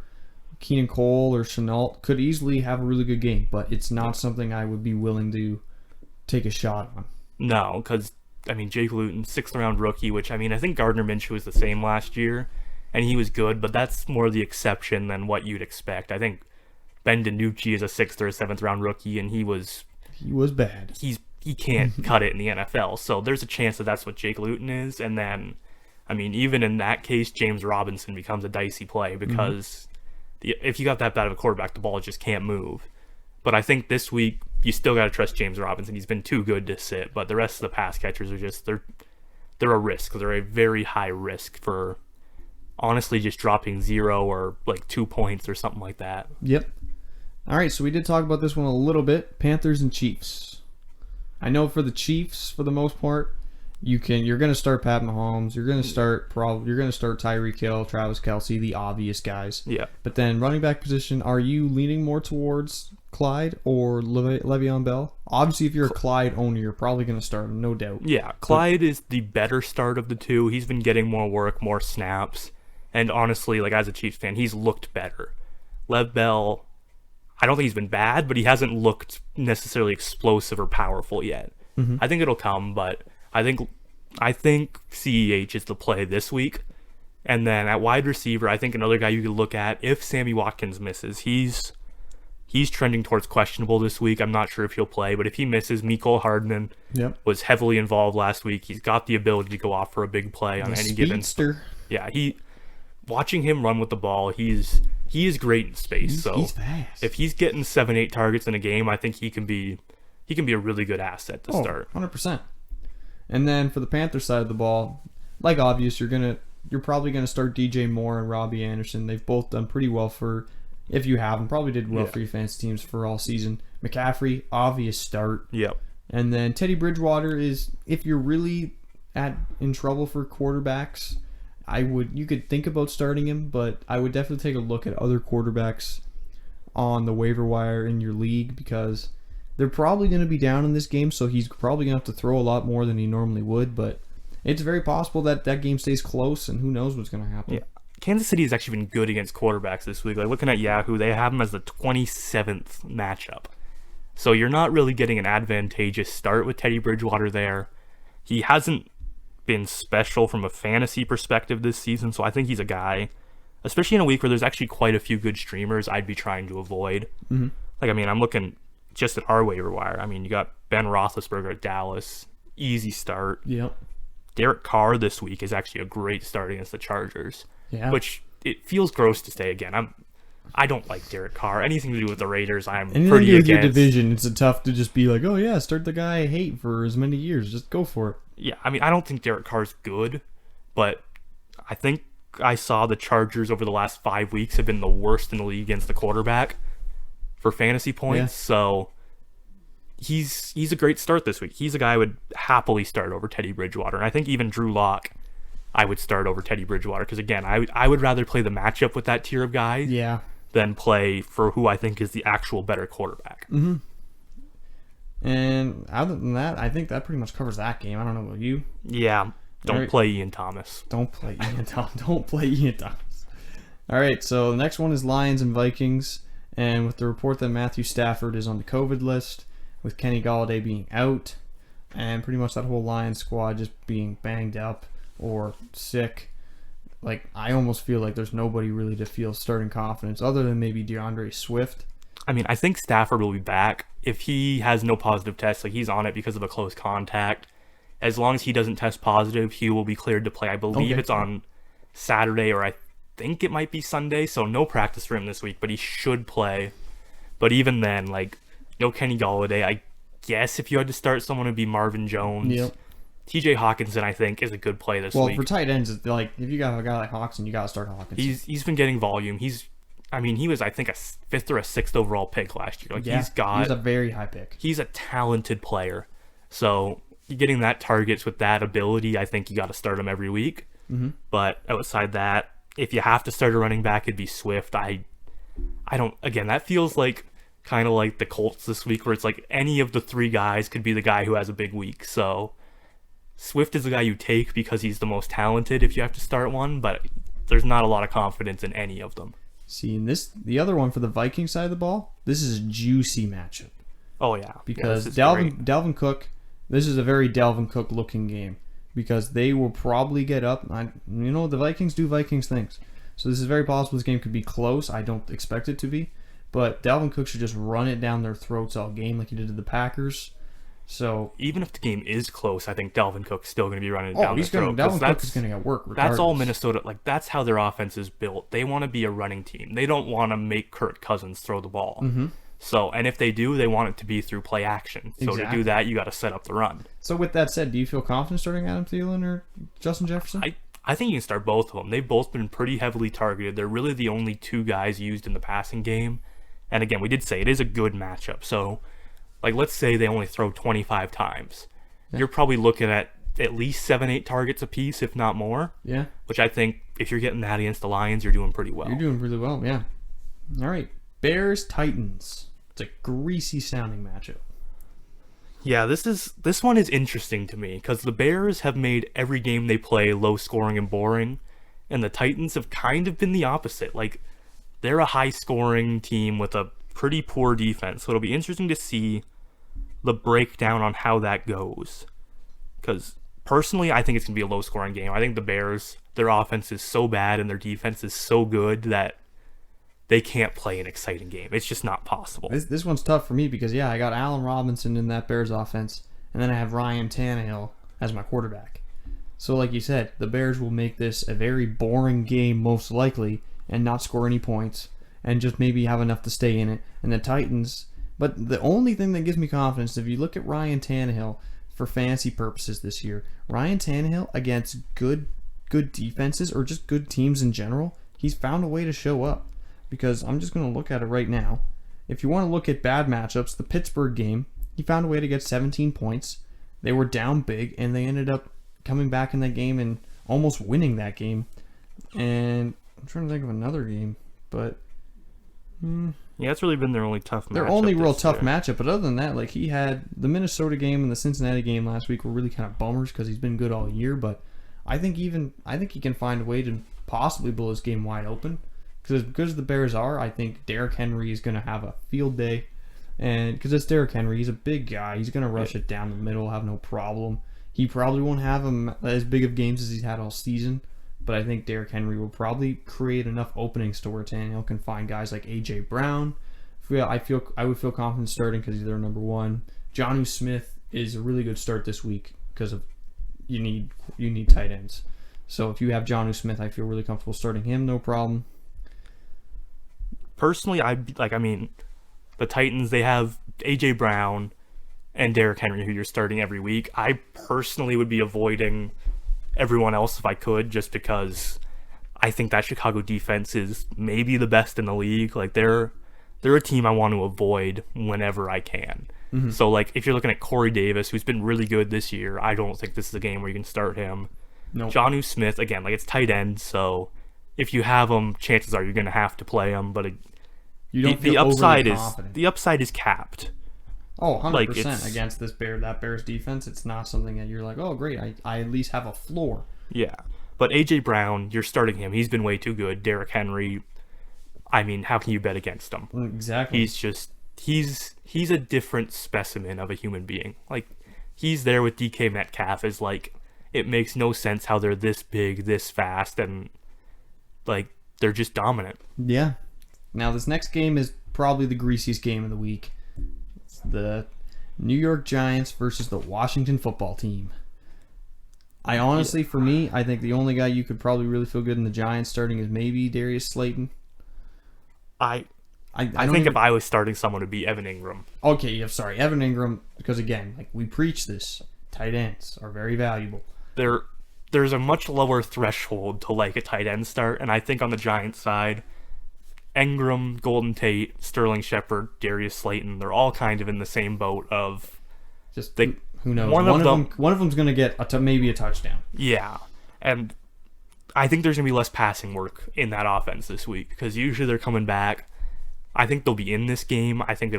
A: Keenan Cole or Chenault could easily have a really good game, but it's not something I would be willing to take a shot on.
B: No, because, I mean, Jake Luton, 6th round rookie, which, I mean, I think Gardner Minshew was the same last year, and he was good, but that's more the exception than what you'd expect. I think Ben DiNucci is a 6th or a 7th round rookie, and he was
A: bad.
B: He can't cut it in the NFL, so there's a chance that that's what Jake Luton is, and then, I mean, even in that case, James Robinson becomes a dicey play because if you got that bad of a quarterback, the ball just can't move. But I think this week, you still got to trust James Robinson. He's been too good to sit, but the rest of the pass catchers are just, they're a risk. They're a very high risk for honestly just dropping 0 or like 2 points or something like that.
A: Yep. All right, so we did talk about this one a little bit. Panthers and Chiefs. I know for the Chiefs, for the most part, you're going to start Pat Mahomes. You're going to start Tyreek Hill, Travis Kelce, the obvious guys.
B: Yeah.
A: But then running back position, are you leaning more towards Clyde or Le'Veon Bell? Obviously, if you're a Clyde owner, you're probably going to start him, no doubt.
B: Yeah, Clyde is the better start of the two. He's been getting more work, more snaps. And honestly, like as a Chiefs fan, he's looked better. Lev Bell, I don't think he's been bad, but he hasn't looked necessarily explosive or powerful yet. I think it'll come, but I think CEH is the play this week. And then at wide receiver, I think another guy you could look at if Sammy Watkins misses. He's trending towards questionable this week. I'm not sure if he'll play, but if he misses, Mecole Hardman was heavily involved last week. He's got the ability to go off for a big play on any given. Yeah, watching him run with the ball, he is great in space. He's fast. If he's getting 7-8 targets in a game, I think he can be a really good asset to start.
A: 100%. And then for the Panthers side of the ball, like obvious, you're probably gonna start DJ Moore and Robbie Anderson. They've both done pretty well if you have them, probably did well for your fantasy teams for all season. McCaffrey, obvious start.
B: Yep.
A: And then Teddy Bridgewater is, if you're really in trouble for quarterbacks, you could think about starting him, but I would definitely take a look at other quarterbacks on the waiver wire in your league because they're probably going to be down in this game, so he's probably going to have to throw a lot more than he normally would, but it's very possible that game stays close, and who knows what's going to happen.
B: Yeah. Kansas City has actually been good against quarterbacks this week. Like looking at Yahoo, they have him as the 27th matchup. So you're not really getting an advantageous start with Teddy Bridgewater there. He hasn't been special from a fantasy perspective this season, so I think he's a guy, especially in a week where there's actually quite a few good streamers, I'd be trying to avoid. Like, I mean, I'm looking just at our waiver wire. I mean, you got Ben Roethlisberger at Dallas, easy start.
A: Yep.
B: Derek Carr this week is actually a great start against the Chargers.
A: Yeah.
B: Which it feels gross to say again. I don't like Derek Carr. Anything to do with the Raiders, I'm
A: Anything
B: pretty
A: to do with
B: against.
A: your division, it's tough to just be like, oh yeah, start the guy I hate for as many years. Just go for it.
B: Yeah, I mean, I don't think Derek Carr's good, but I think I saw the Chargers over the last 5 weeks have been the worst in the league against the quarterback for fantasy points. So he's a great start this week. He's a guy I would happily start over Teddy Bridgewater. And I think even Drew Lock, I would start over Teddy Bridgewater because, again, I would rather play the matchup with that tier of guys than play for who I think is the actual better quarterback.
A: And other than that, I think that pretty much covers that game. I don't know about you.
B: Yeah, don't play Ian Thomas.
A: Don't play Ian Thomas. Don't play Ian Thomas. All right, so the next one is Lions and Vikings. And with the report that Matthew Stafford is on the COVID list, with Kenny Galladay being out, and pretty much that whole Lions squad just being banged up or sick, like I almost feel like there's nobody really to feel starting confidence other than maybe DeAndre Swift.
B: I mean, I think Stafford will be back. If he has no positive tests, like he's on it because of a close contact, as long as he doesn't test positive, he will be cleared to play. I believe it's on Saturday, or I think it might be Sunday, so no practice for him this week, but he should play. But even then, like, no Kenny Galladay. I guess if you had to start someone, it'd be Marvin Jones. Yep. TJ Hawkinson, I think, is a good play this week.
A: Well, for tight ends, like if you got a guy like Hawkinson, you got to start Hawkinson.
B: He's been getting volume. He was, I think, a 5th or a 6th overall pick last year. Like he's
A: a very high pick.
B: He's a talented player. So getting that targets with that ability, I think you got to start him every week. But outside that, if you have to start a running back, it'd be Swift. I don't. Again, that feels like kind of like the Colts this week, where it's like any of the 3 guys could be the guy who has a big week. So Swift is the guy you take because he's the most talented if you have to start one, but there's not a lot of confidence in any of them.
A: See, and the other one for the Viking side of the ball, this is a juicy matchup.
B: Oh yeah,
A: Because
B: this is great.
A: Dalvin Cook, this is a very Dalvin Cook looking game because they will probably get up. The Vikings do Vikings things, so this is very possible this game could be close. I don't expect it to be, but Dalvin Cook should just run it down their throats all game like he did to the Packers. So
B: Even if the game is close, I think Dalvin Cook's still going to be running it down their throat. 'Cause
A: Dalvin Cook is going to get work.
B: That's all
A: regardless.
B: Minnesota. Like that's how their offense is built. They want to be a running team. They don't want to make Kirk Cousins throw the ball.
A: Mm-hmm.
B: So, and if they do, they want it to be through play action. So to
A: Exactly.
B: do that, you got to set up the run.
A: So with that said, do you feel confident starting Adam Thielen or Justin Jefferson?
B: I think you can start both of them. They've both been pretty heavily targeted. They're really the only two guys used in the passing game. And again, we did say it is a good matchup. So, like, let's say they only throw 25 times.
A: Yeah.
B: You're probably looking at least 7-8 targets apiece, if not more.
A: Yeah,
B: Which I think if you're getting that against the Lions, you're doing pretty well.
A: you're doing really well. Yeah. All right, Bears Titans. It's a greasy sounding matchup.
B: Yeah, this one is interesting to me because the Bears have made every game they play low scoring and boring, and the Titans have kind of been the opposite. Like, they're a high scoring team with a pretty poor defense, so it'll be interesting to see the breakdown on how that goes. Because personally, I think it's gonna be a low scoring game. I think the Bears, their offense is so bad and their defense is so good that they can't play an exciting game. It's just not possible.
A: This one's tough for me because I got Allen Robinson in that Bears offense, and then I have Ryan Tannehill as my quarterback. So like you said, the Bears will make this a very boring game most likely and not score any points and just maybe have enough to stay in it. And the Titans, but the only thing that gives me confidence, if you look at Ryan Tannehill for fantasy purposes this year, Ryan Tannehill against good defenses or just good teams in general, he's found a way to show up. Because I'm just going to look at it right now. If you want to look at bad matchups, the Pittsburgh game, he found a way to get 17 points. They were down big, and they ended up coming back in that game and almost winning that game. And I'm trying to think of another game, but
B: Yeah, it's really been their only tough matchup.
A: their only real
B: this
A: tough
B: year.
A: matchup. But other than that, like he had the Minnesota game and the Cincinnati game last week were really kind of bummers because he's been good all year. But I think he can find a way to possibly blow this game wide open. Because the Bears are, I think Derrick Henry is going to have a field day. And because it's Derrick Henry, he's a big guy. He's going to rush it down the middle, have no problem. He probably won't have as big of games as he's had all season. But I think Derrick Henry will probably create enough openings to where Tannehill can find guys like A.J. Brown. I would feel confident starting because he's their number one. Jonnu Smith is a really good start this week because of you need tight ends. So if you have Jonnu Smith, I feel really comfortable starting him, no problem.
B: Personally, the Titans, they have A.J. Brown and Derrick Henry, who you're starting every week. I personally would be avoiding everyone else if I could, just because I think that Chicago defense is maybe the best in the league. Like, they're a team I want to avoid whenever I can.
A: Mm-hmm.
B: So, like, if you're looking at Corey Davis, who's been really good this year, I don't think this is a game where you can start him.
A: No.
B: Jonnu Smith, again, like, it's tight end, so if you have him, chances are you're going to have to play him, but
A: You don't
B: the
A: feel
B: upside
A: overly
B: is
A: confident.
B: the upside is capped.
A: Oh, 100%
B: like, it's-
A: against that Bears defense. It's not something that you're like, oh, great, I at least have a floor.
B: Yeah. But A.J. Brown, you're starting him. He's been way too good. Derrick Henry, I mean, how can you bet against him?
A: Exactly.
B: He's a different specimen of a human being. Like, he's there with DK Metcalf is like, it makes no sense how they're this big, this fast, and like they're just dominant.
A: Yeah. Now this next game is probably the greasiest game of the week. It's the New York Giants versus the Washington Football Team. I honestly, for me, I think the only guy you could probably really feel good in the Giants starting is maybe Darius Slayton.
B: I
A: I
B: think
A: don't even,
B: if I was starting someone, it'd be Evan Ingram.
A: okay, yeah, sorry, Evan Ingram, because again, like we preach this, tight ends are very valuable.
B: There's a much lower threshold to like a tight end start, and I think on the Giants side, Ingram, Golden Tate, Sterling Shepard, Darius Slayton, they're all kind of in the same boat of
A: Just
B: They-
A: who knows?
B: one of
A: One of them's going to get maybe a touchdown.
B: yeah, and I think there's gonna be less passing work in that offense this week because usually they're coming back. I think they'll be in this game. I think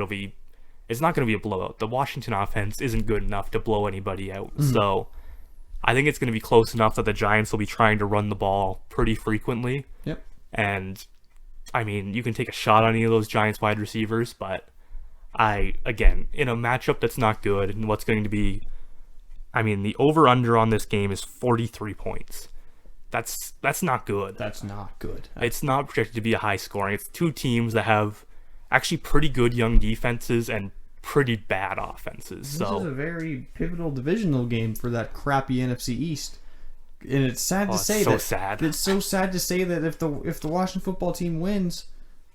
B: it's not gonna be a blowout. The Washington offense isn't good enough to blow anybody out, so I think it's gonna be close enough that the Giants will be trying to run the ball pretty frequently.
A: Yep.
B: And I mean, you can take a shot on any of those Giants wide receivers, but again, in a matchup that's not good and what's going to be, I mean, the over-under on this game is 43 points. That's not good.
A: That's not good.
B: It's not projected to be a high scoring. It's two teams that have actually pretty good young defenses and pretty bad offenses.
A: This
B: So
A: is a very pivotal divisional game for that crappy NFC East. And it's sad to say that.
B: sad.
A: It's so sad to say that if the Washington football team wins,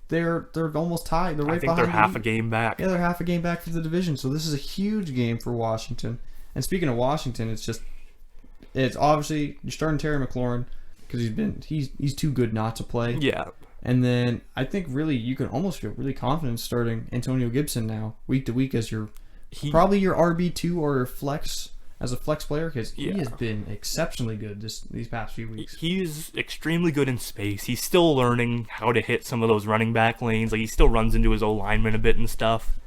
A: they're almost tied. They're right
B: I think
A: behind
B: they're half
A: the-
B: a game back.
A: Yeah, they're half a game back for the division. So this is a huge game for Washington. And speaking of Washington, it's obviously you're starting Terry McLaurin because he's too good not to play.
B: Yeah.
A: And then I think really you can almost feel really confident starting Antonio Gibson now week to week as probably your RB2 or flex as a flex player because he has been exceptionally good these past few weeks.
B: He's extremely good in space. He's still learning how to hit some of those running back lanes. Like he still runs into his O-lineman a bit and stuff.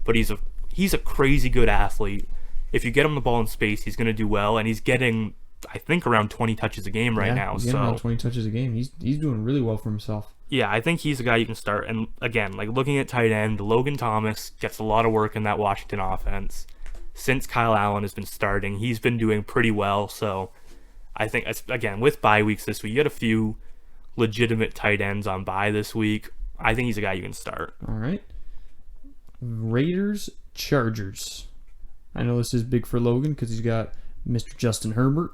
B: But he's a crazy good athlete. If you get him the ball in space, he's going to do well. And he's getting, I think, around 20 touches a game right now.
A: He's getting around 20 touches a game. He's doing really well for himself.
B: Yeah, I think he's a guy you can start. And again, like looking at tight end, Logan Thomas gets a lot of work in that Washington offense. Since Kyle Allen has been starting, he's been doing pretty well. So I think, again, with bye weeks this week, you had a few legitimate tight ends on bye this week. I think he's a guy you can start.
A: All right. Raiders, Chargers. I know this is big for Logan because he's got Mr. Justin Herbert.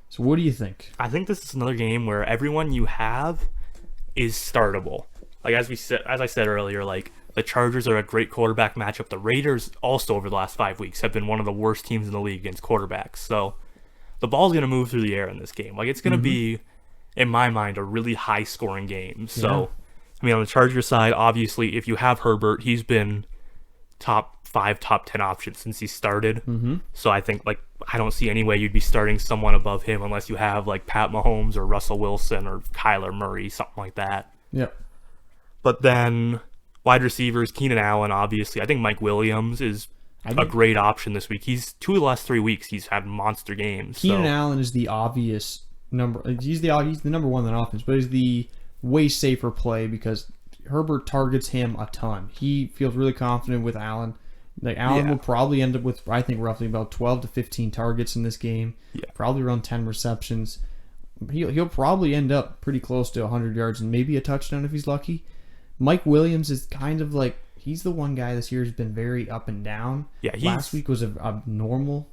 A: So what do you think?
B: I think this is another game where everyone you have is startable. Like as I said earlier, like the Chargers are a great quarterback matchup. The Raiders also over the last 5 weeks have been one of the worst teams in the league against quarterbacks. So the ball's going to move through the air in this game. Like it's going to be, in my mind, a really high scoring game. So I mean, on the Chargers side, obviously, if you have Herbert, he's been top 5, top 10 option since he started. So I think I don't see any way you'd be starting someone above him unless you have like Pat Mahomes or Russell Wilson or Kyler Murray, something like that.
A: Yep.
B: But then wide receivers, Keenan Allen, obviously. I think Mike Williams is a great option this week. He's 2 of the last 3 weeks he's had monster games.
A: Keenan Allen is the obvious number. He's the number one on offense, but he's the way safer play because Herbert targets him a ton. He feels really confident with Allen. Like Allen will probably end up with, I think, roughly about 12 to 15 targets in this game.
B: Yeah.
A: Probably around 10 receptions. He'll probably end up pretty close to 100 yards and maybe a touchdown if he's lucky. Mike Williams is kind of like, he's the one guy this year who's been very up and down.
B: Yeah,
A: Last week was a normal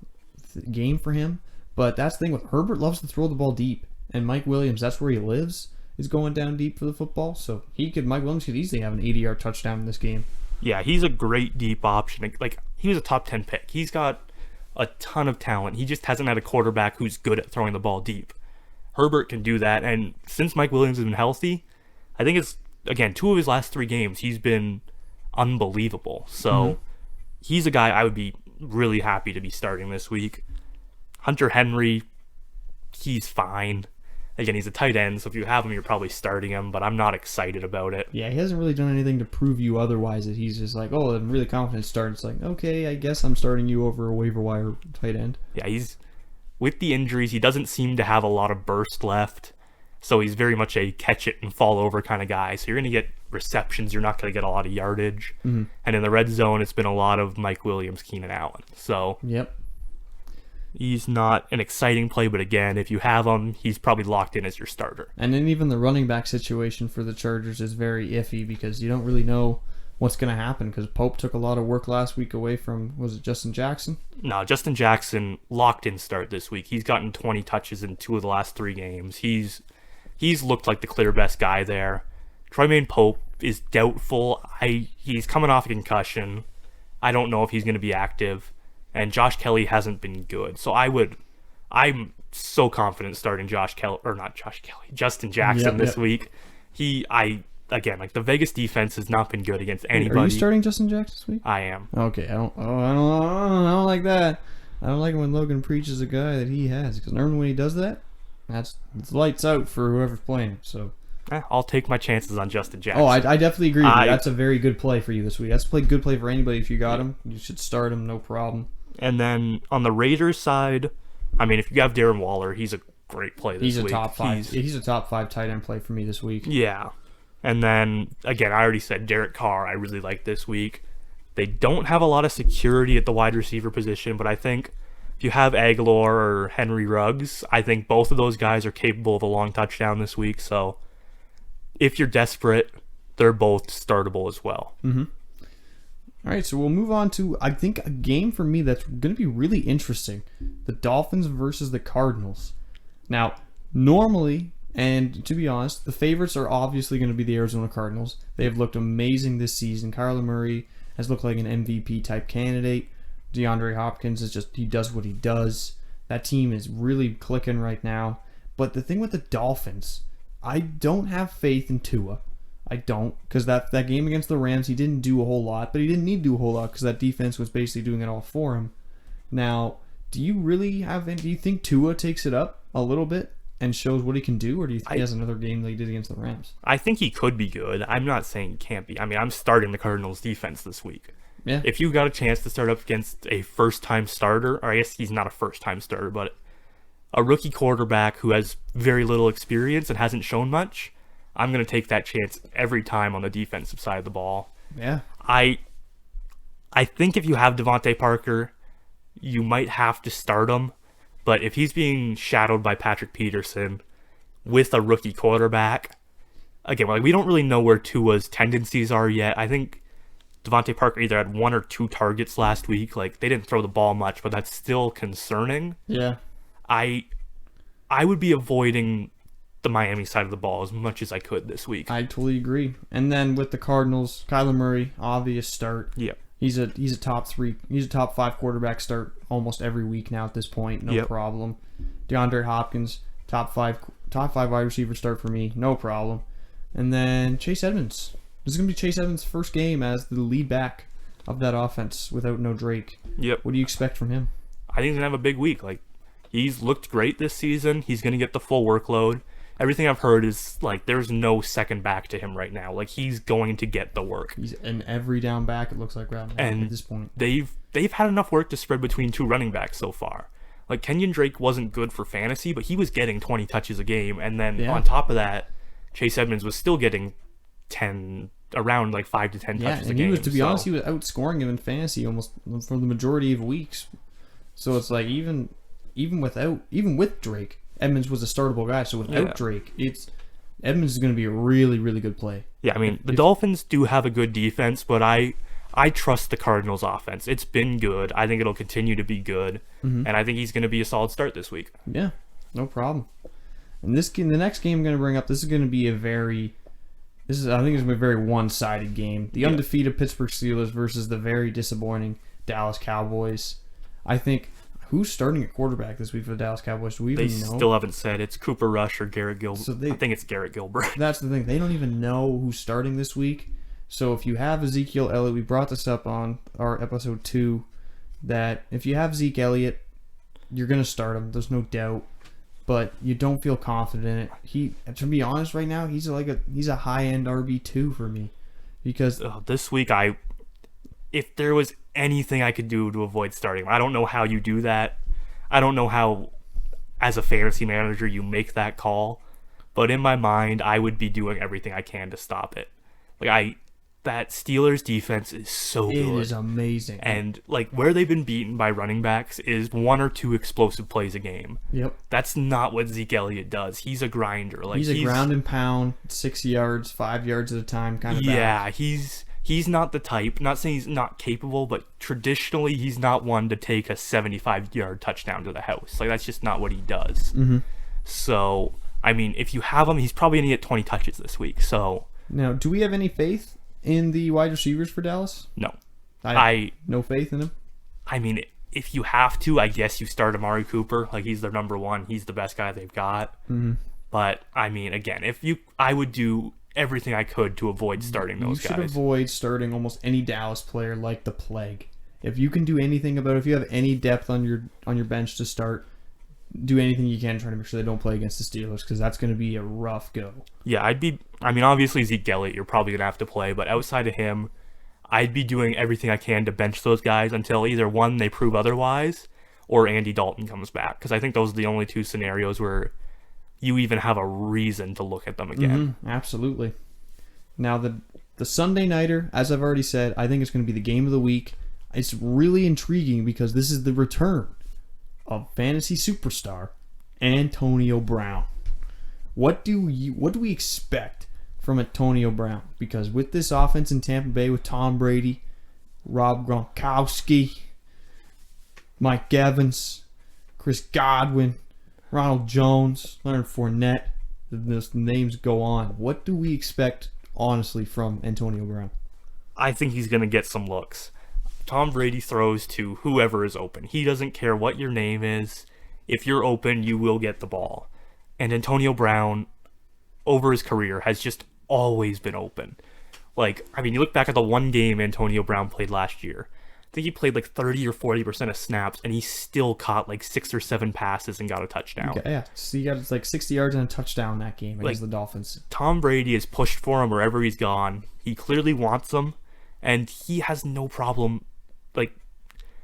A: game for him. But that's the thing with Herbert loves to throw the ball deep. And Mike Williams, that's where he lives, is going down deep for the football. So Mike Williams could easily have an 80-yard touchdown in this game.
B: Yeah, he's a great deep option. Like he was a top 10 pick. He's got a ton of talent. He just hasn't had a quarterback who's good at throwing the ball deep. Herbert can do that. And since Mike Williams has been healthy, I think it's, again, 2 of his last 3 games, he's been unbelievable. So he's a guy I would be really happy to be starting this week. Hunter Henry, he's fine. Again, he's a tight end, so if you have him, you're probably starting him, but I'm not excited about it.
A: Yeah, he hasn't really done anything to prove you otherwise. That he's just like, oh, I'm really confident starting. It's like, okay, I guess I'm starting you over a waiver wire tight end.
B: Yeah, he's, with the injuries, he doesn't seem to have a lot of burst left. So he's very much a catch it and fall over kind of guy. So you're going to get receptions. You're not going to get a lot of yardage. And in the red zone, it's been a lot of Mike Williams, Keenan Allen. So he's not an exciting play. But again, if you have him, he's probably locked in as your starter.
A: And then even the running back situation for the Chargers is very iffy because you don't really know what's going to happen because Pope took a lot of work last week away from, was it Justin Jackson?
B: No, Justin Jackson locked in start this week. He's gotten 20 touches in 2 of the last 3 games. He's looked like the clear best guy there. Troymaine Pope is doubtful. He's coming off a concussion. I don't know if he's going to be active. And Josh Kelly hasn't been good. So I'm so confident starting Justin Jackson this week. Again, like the Vegas defense has not been good against anybody.
A: Are you starting Justin Jackson this week?
B: I am.
A: Okay, I don't like that. I don't like it when Logan preaches a guy that he has because normally when he does that, it's lights out for whoever's playing. So
B: I'll take my chances on Justin Jackson.
A: Oh, I definitely agree with you. That's a very good play for you this week. That's a good play for anybody if you got him. You should start him, no problem.
B: And then on the Raiders side, I mean, if you have Darren Waller, he's a great play this week.
A: He's a top 5 tight end play for me this week.
B: Yeah. And then, again, I already said Derek Carr I really like this week. They don't have a lot of security at the wide receiver position, but I think if you have Aguilar or Henry Ruggs, I think both of those guys are capable of a long touchdown this week. So if you're desperate, they're both startable as well.
A: All right, so we'll move on to, I think, a game for me that's going to be really interesting. The Dolphins versus the Cardinals. Now, normally, and to be honest, the favorites are obviously going to be the Arizona Cardinals. They have looked amazing this season. Kyler Murray has looked like an MVP type candidate. DeAndre Hopkins is just, he does what he does. That team is really clicking right now. But the thing with the Dolphins, I don't have faith in Tua. I don't, because that game against the Rams, he didn't do a whole lot, but he didn't need to do a whole lot because that defense was basically doing it all for him. Now, do you think Tua takes it up a little bit and shows what he can do, or do you think he has another game that he did against the Rams?
B: I think he could be good. I'm not saying he can't be. I mean, I'm starting the Cardinals defense this week.
A: Yeah.
B: If you got a chance to start up against a first-time starter, or I guess he's not a first-time starter, but a rookie quarterback who has very little experience and hasn't shown much, I'm going to take that chance every time on the defensive side of the ball.
A: Yeah.
B: I think if you have Devontae Parker, you might have to start him. But if he's being shadowed by Patrick Peterson with a rookie quarterback, again, like, we don't really know where Tua's tendencies are yet. I think Devontae Parker either had 1 or 2 targets last week. Like, they didn't throw the ball much, but that's still concerning.
A: Yeah.
B: I would be avoiding the Miami side of the ball as much as I could this week.
A: I totally agree. And then with the Cardinals, Kyler Murray, obvious start.
B: Yep.
A: He's a top 5 quarterback start almost every week now at this point, no problem. DeAndre Hopkins, top five wide receiver start for me, no problem. And then Chase Edmonds. This is gonna be Chase Edmonds' first game as the lead back of that offense without no Drake.
B: Yep.
A: What do you expect from him?
B: I think he's gonna have a big week. Like, he's looked great this season. He's gonna get the full workload. Everything I've heard is, like, there's no second back to him right now. Like, he's going to get the work.
A: He's an every down back, it looks like, right now
B: And
A: at this point.
B: They've had enough work to spread between 2 running backs so far. Like, Kenyon Drake wasn't good for fantasy, but he was getting 20 touches a game. And then on top of that, Chase Edmonds was still getting around 5 to 10 touches a game.
A: He was, to be honest, he was outscoring him in fantasy almost for the majority of weeks. So it's like even with Drake, Edmonds was a startable guy. So without Drake, Edmonds is going to be a really, really good play.
B: Yeah, I mean, the Dolphins do have a good defense, but I trust the Cardinals offense. It's been good. I think it'll continue to be good. And I think he's going to be a solid start this week.
A: Yeah, no problem. And the next game I'm going to bring up, this is going to be I think it's going to be a very one-sided game. The undefeated Pittsburgh Steelers versus the very disappointing Dallas Cowboys. I think, who's starting at quarterback this week for the Dallas Cowboys? Do we even know?
B: They still haven't said. It's Cooper Rush or Garrett Gilbert. I think it's Garrett Gilbert.
A: That's the thing. They don't even know who's starting this week. So if you have Ezekiel Elliott, we brought this up on our episode 2, that if you have Zeke Elliott, you're going to start him. There's no doubt. But you don't feel confident in it. To be honest, right now, he's a high-end RB2 for me. Because
B: this week, if there was anything I could do to avoid starting him, I don't know how you do that. I don't know how, as a fantasy manager, you make that call. But in my mind, I would be doing everything I can to stop it. That Steelers defense is so good.
A: It is amazing.
B: And where they've been beaten by running backs is 1 or 2 explosive plays a game.
A: Yep.
B: That's not what Zeke Elliott does. He's a grinder.
A: He's a ground and pound, 6 yards, 5 yards at a time kind of back.
B: Yeah, he's not the type. Not saying he's not capable, but traditionally he's not one to take a 75-yard touchdown to the house. That's just not what he does. So, I mean, if you have him, he's probably going to get 20 touches this week. So
A: now, do we have any faith in the wide receivers for Dallas?
B: No.
A: No faith in him?
B: I mean, if you have to, I guess you start Amari Cooper. He's their number 1. He's the best guy they've got. But, I mean, again, I would do everything I could to avoid starting those guys.
A: You should avoid starting almost any Dallas player like the plague. If you can do anything about it, if you have any depth on your bench to start, do anything you can to try to make sure they don't play against the Steelers, because that's going to be a rough go.
B: Yeah, obviously Zeke Elliott, you're probably going to have to play, but outside of him, I'd be doing everything I can to bench those guys until either one, they prove otherwise, or Andy Dalton comes back, because I think those are the only 2 scenarios where you even have a reason to look at them again.
A: Absolutely. Now the Sunday nighter, as I've already said, I think it's going to be the game of the week. It's really intriguing because this is the return of fantasy superstar Antonio Brown. What do we expect from Antonio Brown? Because with this offense in Tampa Bay with Tom Brady, Rob Gronkowski, Mike Evans, Chris Godwin, Ronald Jones, Leonard Fournette, the names go on. What do we expect, honestly, from Antonio Brown?
B: I think he's going to get some looks. Tom Brady throws to whoever is open. He doesn't care what your name is. If you're open, you will get the ball. And Antonio Brown, over his career, has just always been open. Like, I mean, you look back at the one game Antonio Brown played last year. I think he played like 30 or 40% of snaps, and he still caught like 6 or 7 passes and got a touchdown.
A: Yeah, so he got like 60 yards and a touchdown that game against the Dolphins.
B: Tom Brady has pushed for him wherever he's gone. He clearly wants him, and he has no problem. Like,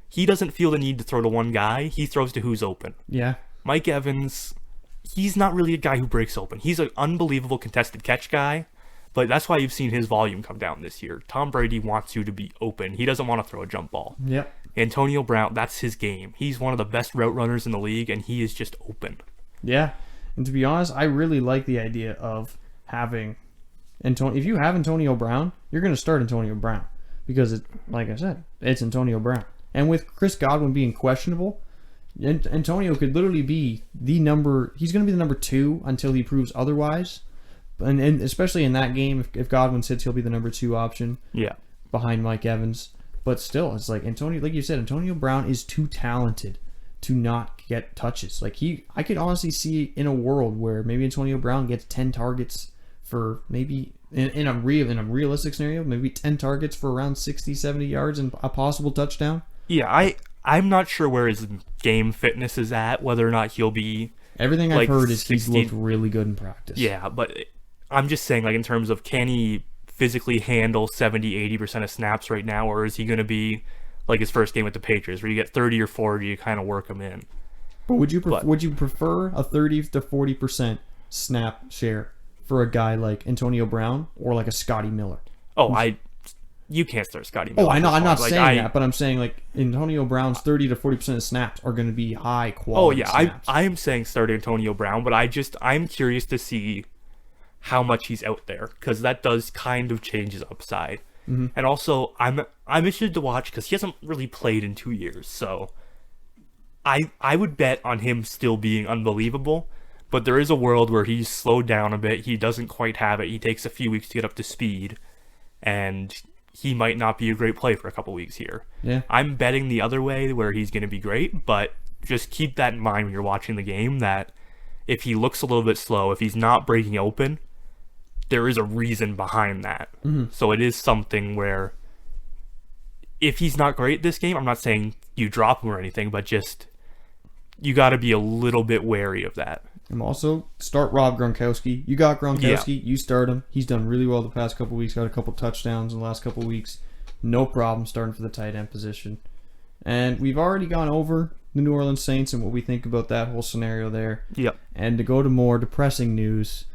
B: he doesn't feel the need to throw to one guy. He throws to who's open.
A: Yeah.
B: Mike Evans, he's not really a guy who breaks open. He's an unbelievable contested catch guy, but that's why you've seen his volume come down this year. Tom Brady wants you to be open. He doesn't want to throw a jump ball.
A: Yep.
B: Antonio Brown, that's his game. He's one of the best route runners in the league, and he is just open.
A: Yeah. And to be honest, I really like the idea of having Antonio. If you have Antonio Brown, you're going to start Antonio Brown because, like I said, it's Antonio Brown. And with Chris Godwin being questionable, Antonio could literally be he's going to be the number 2 until he proves otherwise. And especially in that game, if Godwin sits, he'll be the number 2 option.
B: Yeah.
A: Behind Mike Evans. But still, it's like Antonio, like you said, Antonio Brown is too talented to not get touches. Like I could honestly see in a world where maybe Antonio Brown gets 10 targets for maybe in a realistic scenario, maybe 10 targets for around 60, 70 yards and a possible touchdown.
B: Yeah, I'm not sure where his game fitness is at, whether or not he'll be.
A: Everything I've heard is
B: 60,
A: he's looked really good in practice.
B: Yeah, but I'm just saying, like, in terms of can he physically handle 70-80% of snaps right now, or is he going to be like his first game with the Patriots, where you get 30 or 40, you kind of work him in?
A: But would you prefer a 30 to 40% snap share for a guy like Antonio Brown or like a Scotty Miller?
B: You can't start Scotty Miller.
A: Oh, I know. I'm not saying that, but I'm saying like Antonio Brown's 30 to 40% of snaps are going to be high quality.
B: Oh yeah,
A: snaps.
B: I'm saying start Antonio Brown, but I'm curious to see how much he's out there, because that does kind of change his upside. Mm-hmm. And also, I'm interested to watch because he hasn't really played in 2 years, so I would bet on him still being unbelievable. But there is a world where he's slowed down a bit. He doesn't quite have it. He takes a few weeks to get up to speed, and he might not be a great play for a couple weeks here.
A: Yeah,
B: I'm betting the other way where he's going to be great, but just keep that in mind when you're watching the game, that if he looks a little bit slow, if he's not breaking open, there is a reason behind that. Mm-hmm. So it is something where if he's not great this game, I'm not saying you drop him or anything, but just you got to be a little bit wary of that.
A: And also start Rob Gronkowski. You got Gronkowski, You start him. He's done really well the past couple weeks. Got a couple touchdowns in the last couple weeks. No problem starting for the tight end position. And we've already gone over the New Orleans Saints and what we think about that whole scenario there.
B: Yep.
A: And to go to more depressing news,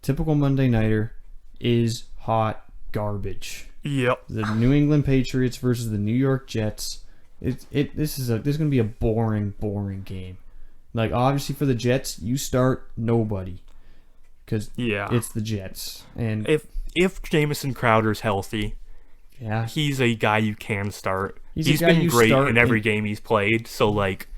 A: typical Monday nighter is hot garbage.
B: Yep.
A: The New England Patriots versus the New York Jets. This is going to be a boring game. Like, obviously for the Jets, you start nobody because it's the Jets. And
B: if Jamison Crowder's healthy,
A: yeah,
B: he's a guy you can start.
A: He's
B: been great in every game he's played, so like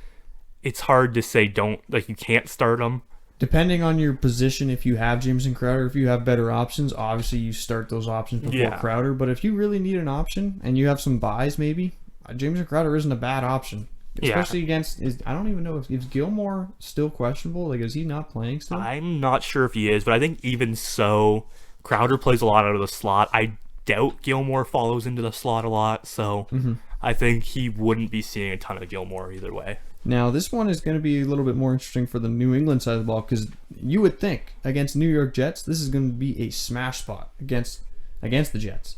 B: it's hard to say you can't start him.
A: Depending on your position, if you have Jamison Crowder, if you have better options, obviously you start those options before Crowder. But if you really need an option and you have some buys, maybe Jamison Crowder isn't a bad option. Especially against, I don't even know if Gilmore still questionable. Like, is he not playing still?
B: I'm not sure if he is, but I think even so, Crowder plays a lot out of the slot. I doubt Gilmore follows into the slot a lot, so I think he wouldn't be seeing a ton of Gilmore either way.
A: Now, this one is going to be a little bit more interesting for the New England side of the ball, because you would think against New York Jets, this is going to be a smash spot against the Jets.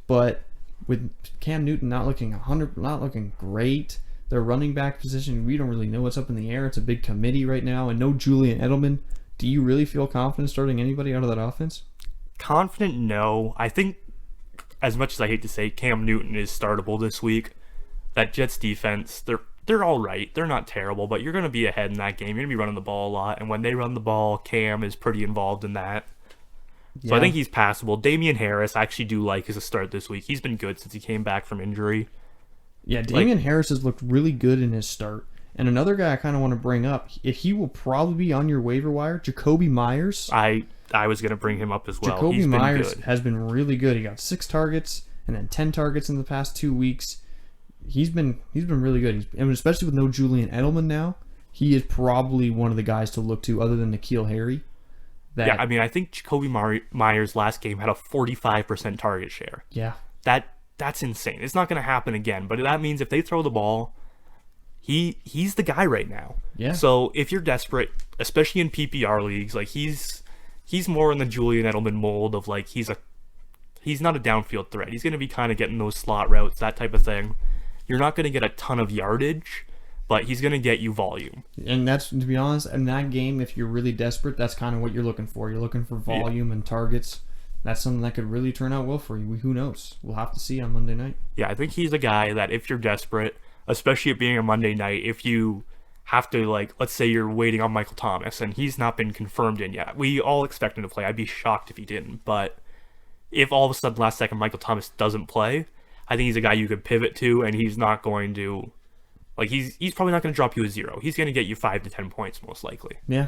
A: But with Cam Newton not looking great, their running back position, we don't really know what's up in the air. It's a big committee right now, and no Julian Edelman. Do you really feel confident starting anybody out of that offense?
B: Confident, no. I think, as much as I hate to say, Cam Newton is startable this week. That Jets defense, they're all right. They're not terrible, but you're going to be ahead in that game. You're going to be running the ball a lot, and when they run the ball, Cam is pretty involved in that. So I think he's passable. Damian Harris, I actually do like as a start this week. He's been good since he came back from injury.
A: Yeah, Damian Harris has looked really good in his start. And another guy I kind of want to bring up, if he will probably be on your waiver wire, Jacoby Myers.
B: I was going to bring him up as well.
A: Jacoby
B: He's been
A: Myers
B: good.
A: has been really good. He got 6 targets and then 10 targets in the past 2 weeks. He's been really good. Especially with no Julian Edelman now, he is probably one of the guys to look to other than N'Keal Harry.
B: Yeah, I mean, I think Jacoby Myers last game had a 45% target share.
A: Yeah.
B: That's insane. It's not going to happen again, but that means if they throw the ball, he's the guy right now.
A: Yeah.
B: So if you're desperate, especially in PPR leagues, like he's more in the Julian Edelman mold of like he's not a downfield threat. He's going to be kind of getting those slot routes, that type of thing. You're not going to get a ton of yardage, but he's going to get you volume.
A: And that's, to be honest, in that game, if you're really desperate, that's kind of what you're looking for. You're looking for volume and targets. That's something that could really turn out well for you. Who knows? We'll have to see on Monday night.
B: Yeah, I think he's a guy that if you're desperate, especially it being a Monday night, if you have to, like, let's say you're waiting on Michael Thomas and he's not been confirmed in yet. We all expect him to play. I'd be shocked if he didn't. But if all of a sudden last second Michael Thomas doesn't play, I think he's a guy you could pivot to, and he's not going to, like, he's probably not going to drop you a 0. He's going to get you 5 to 10 points most likely.
A: Yeah.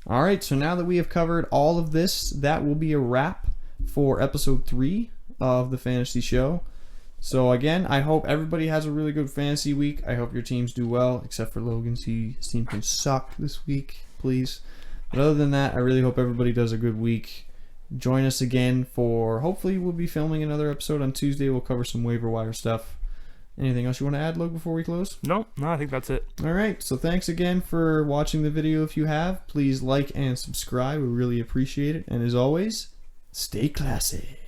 A: All right, so now that we have covered all of this, that will be a wrap for episode 3 of the Fantasy Show. So again, I hope everybody has a really good fantasy week. I hope your teams do well, except for Logan's. His team can suck this week, please. But other than that, I really hope everybody does a good week. Join us again for, hopefully we'll be filming another episode on Tuesday. We'll cover some waiver wire stuff. Anything else you want to add, Logan, before we close?
B: No, I think that's it.
A: All right, so thanks again for watching the video. If you have, please like and subscribe. We really appreciate it. And as always, stay classy.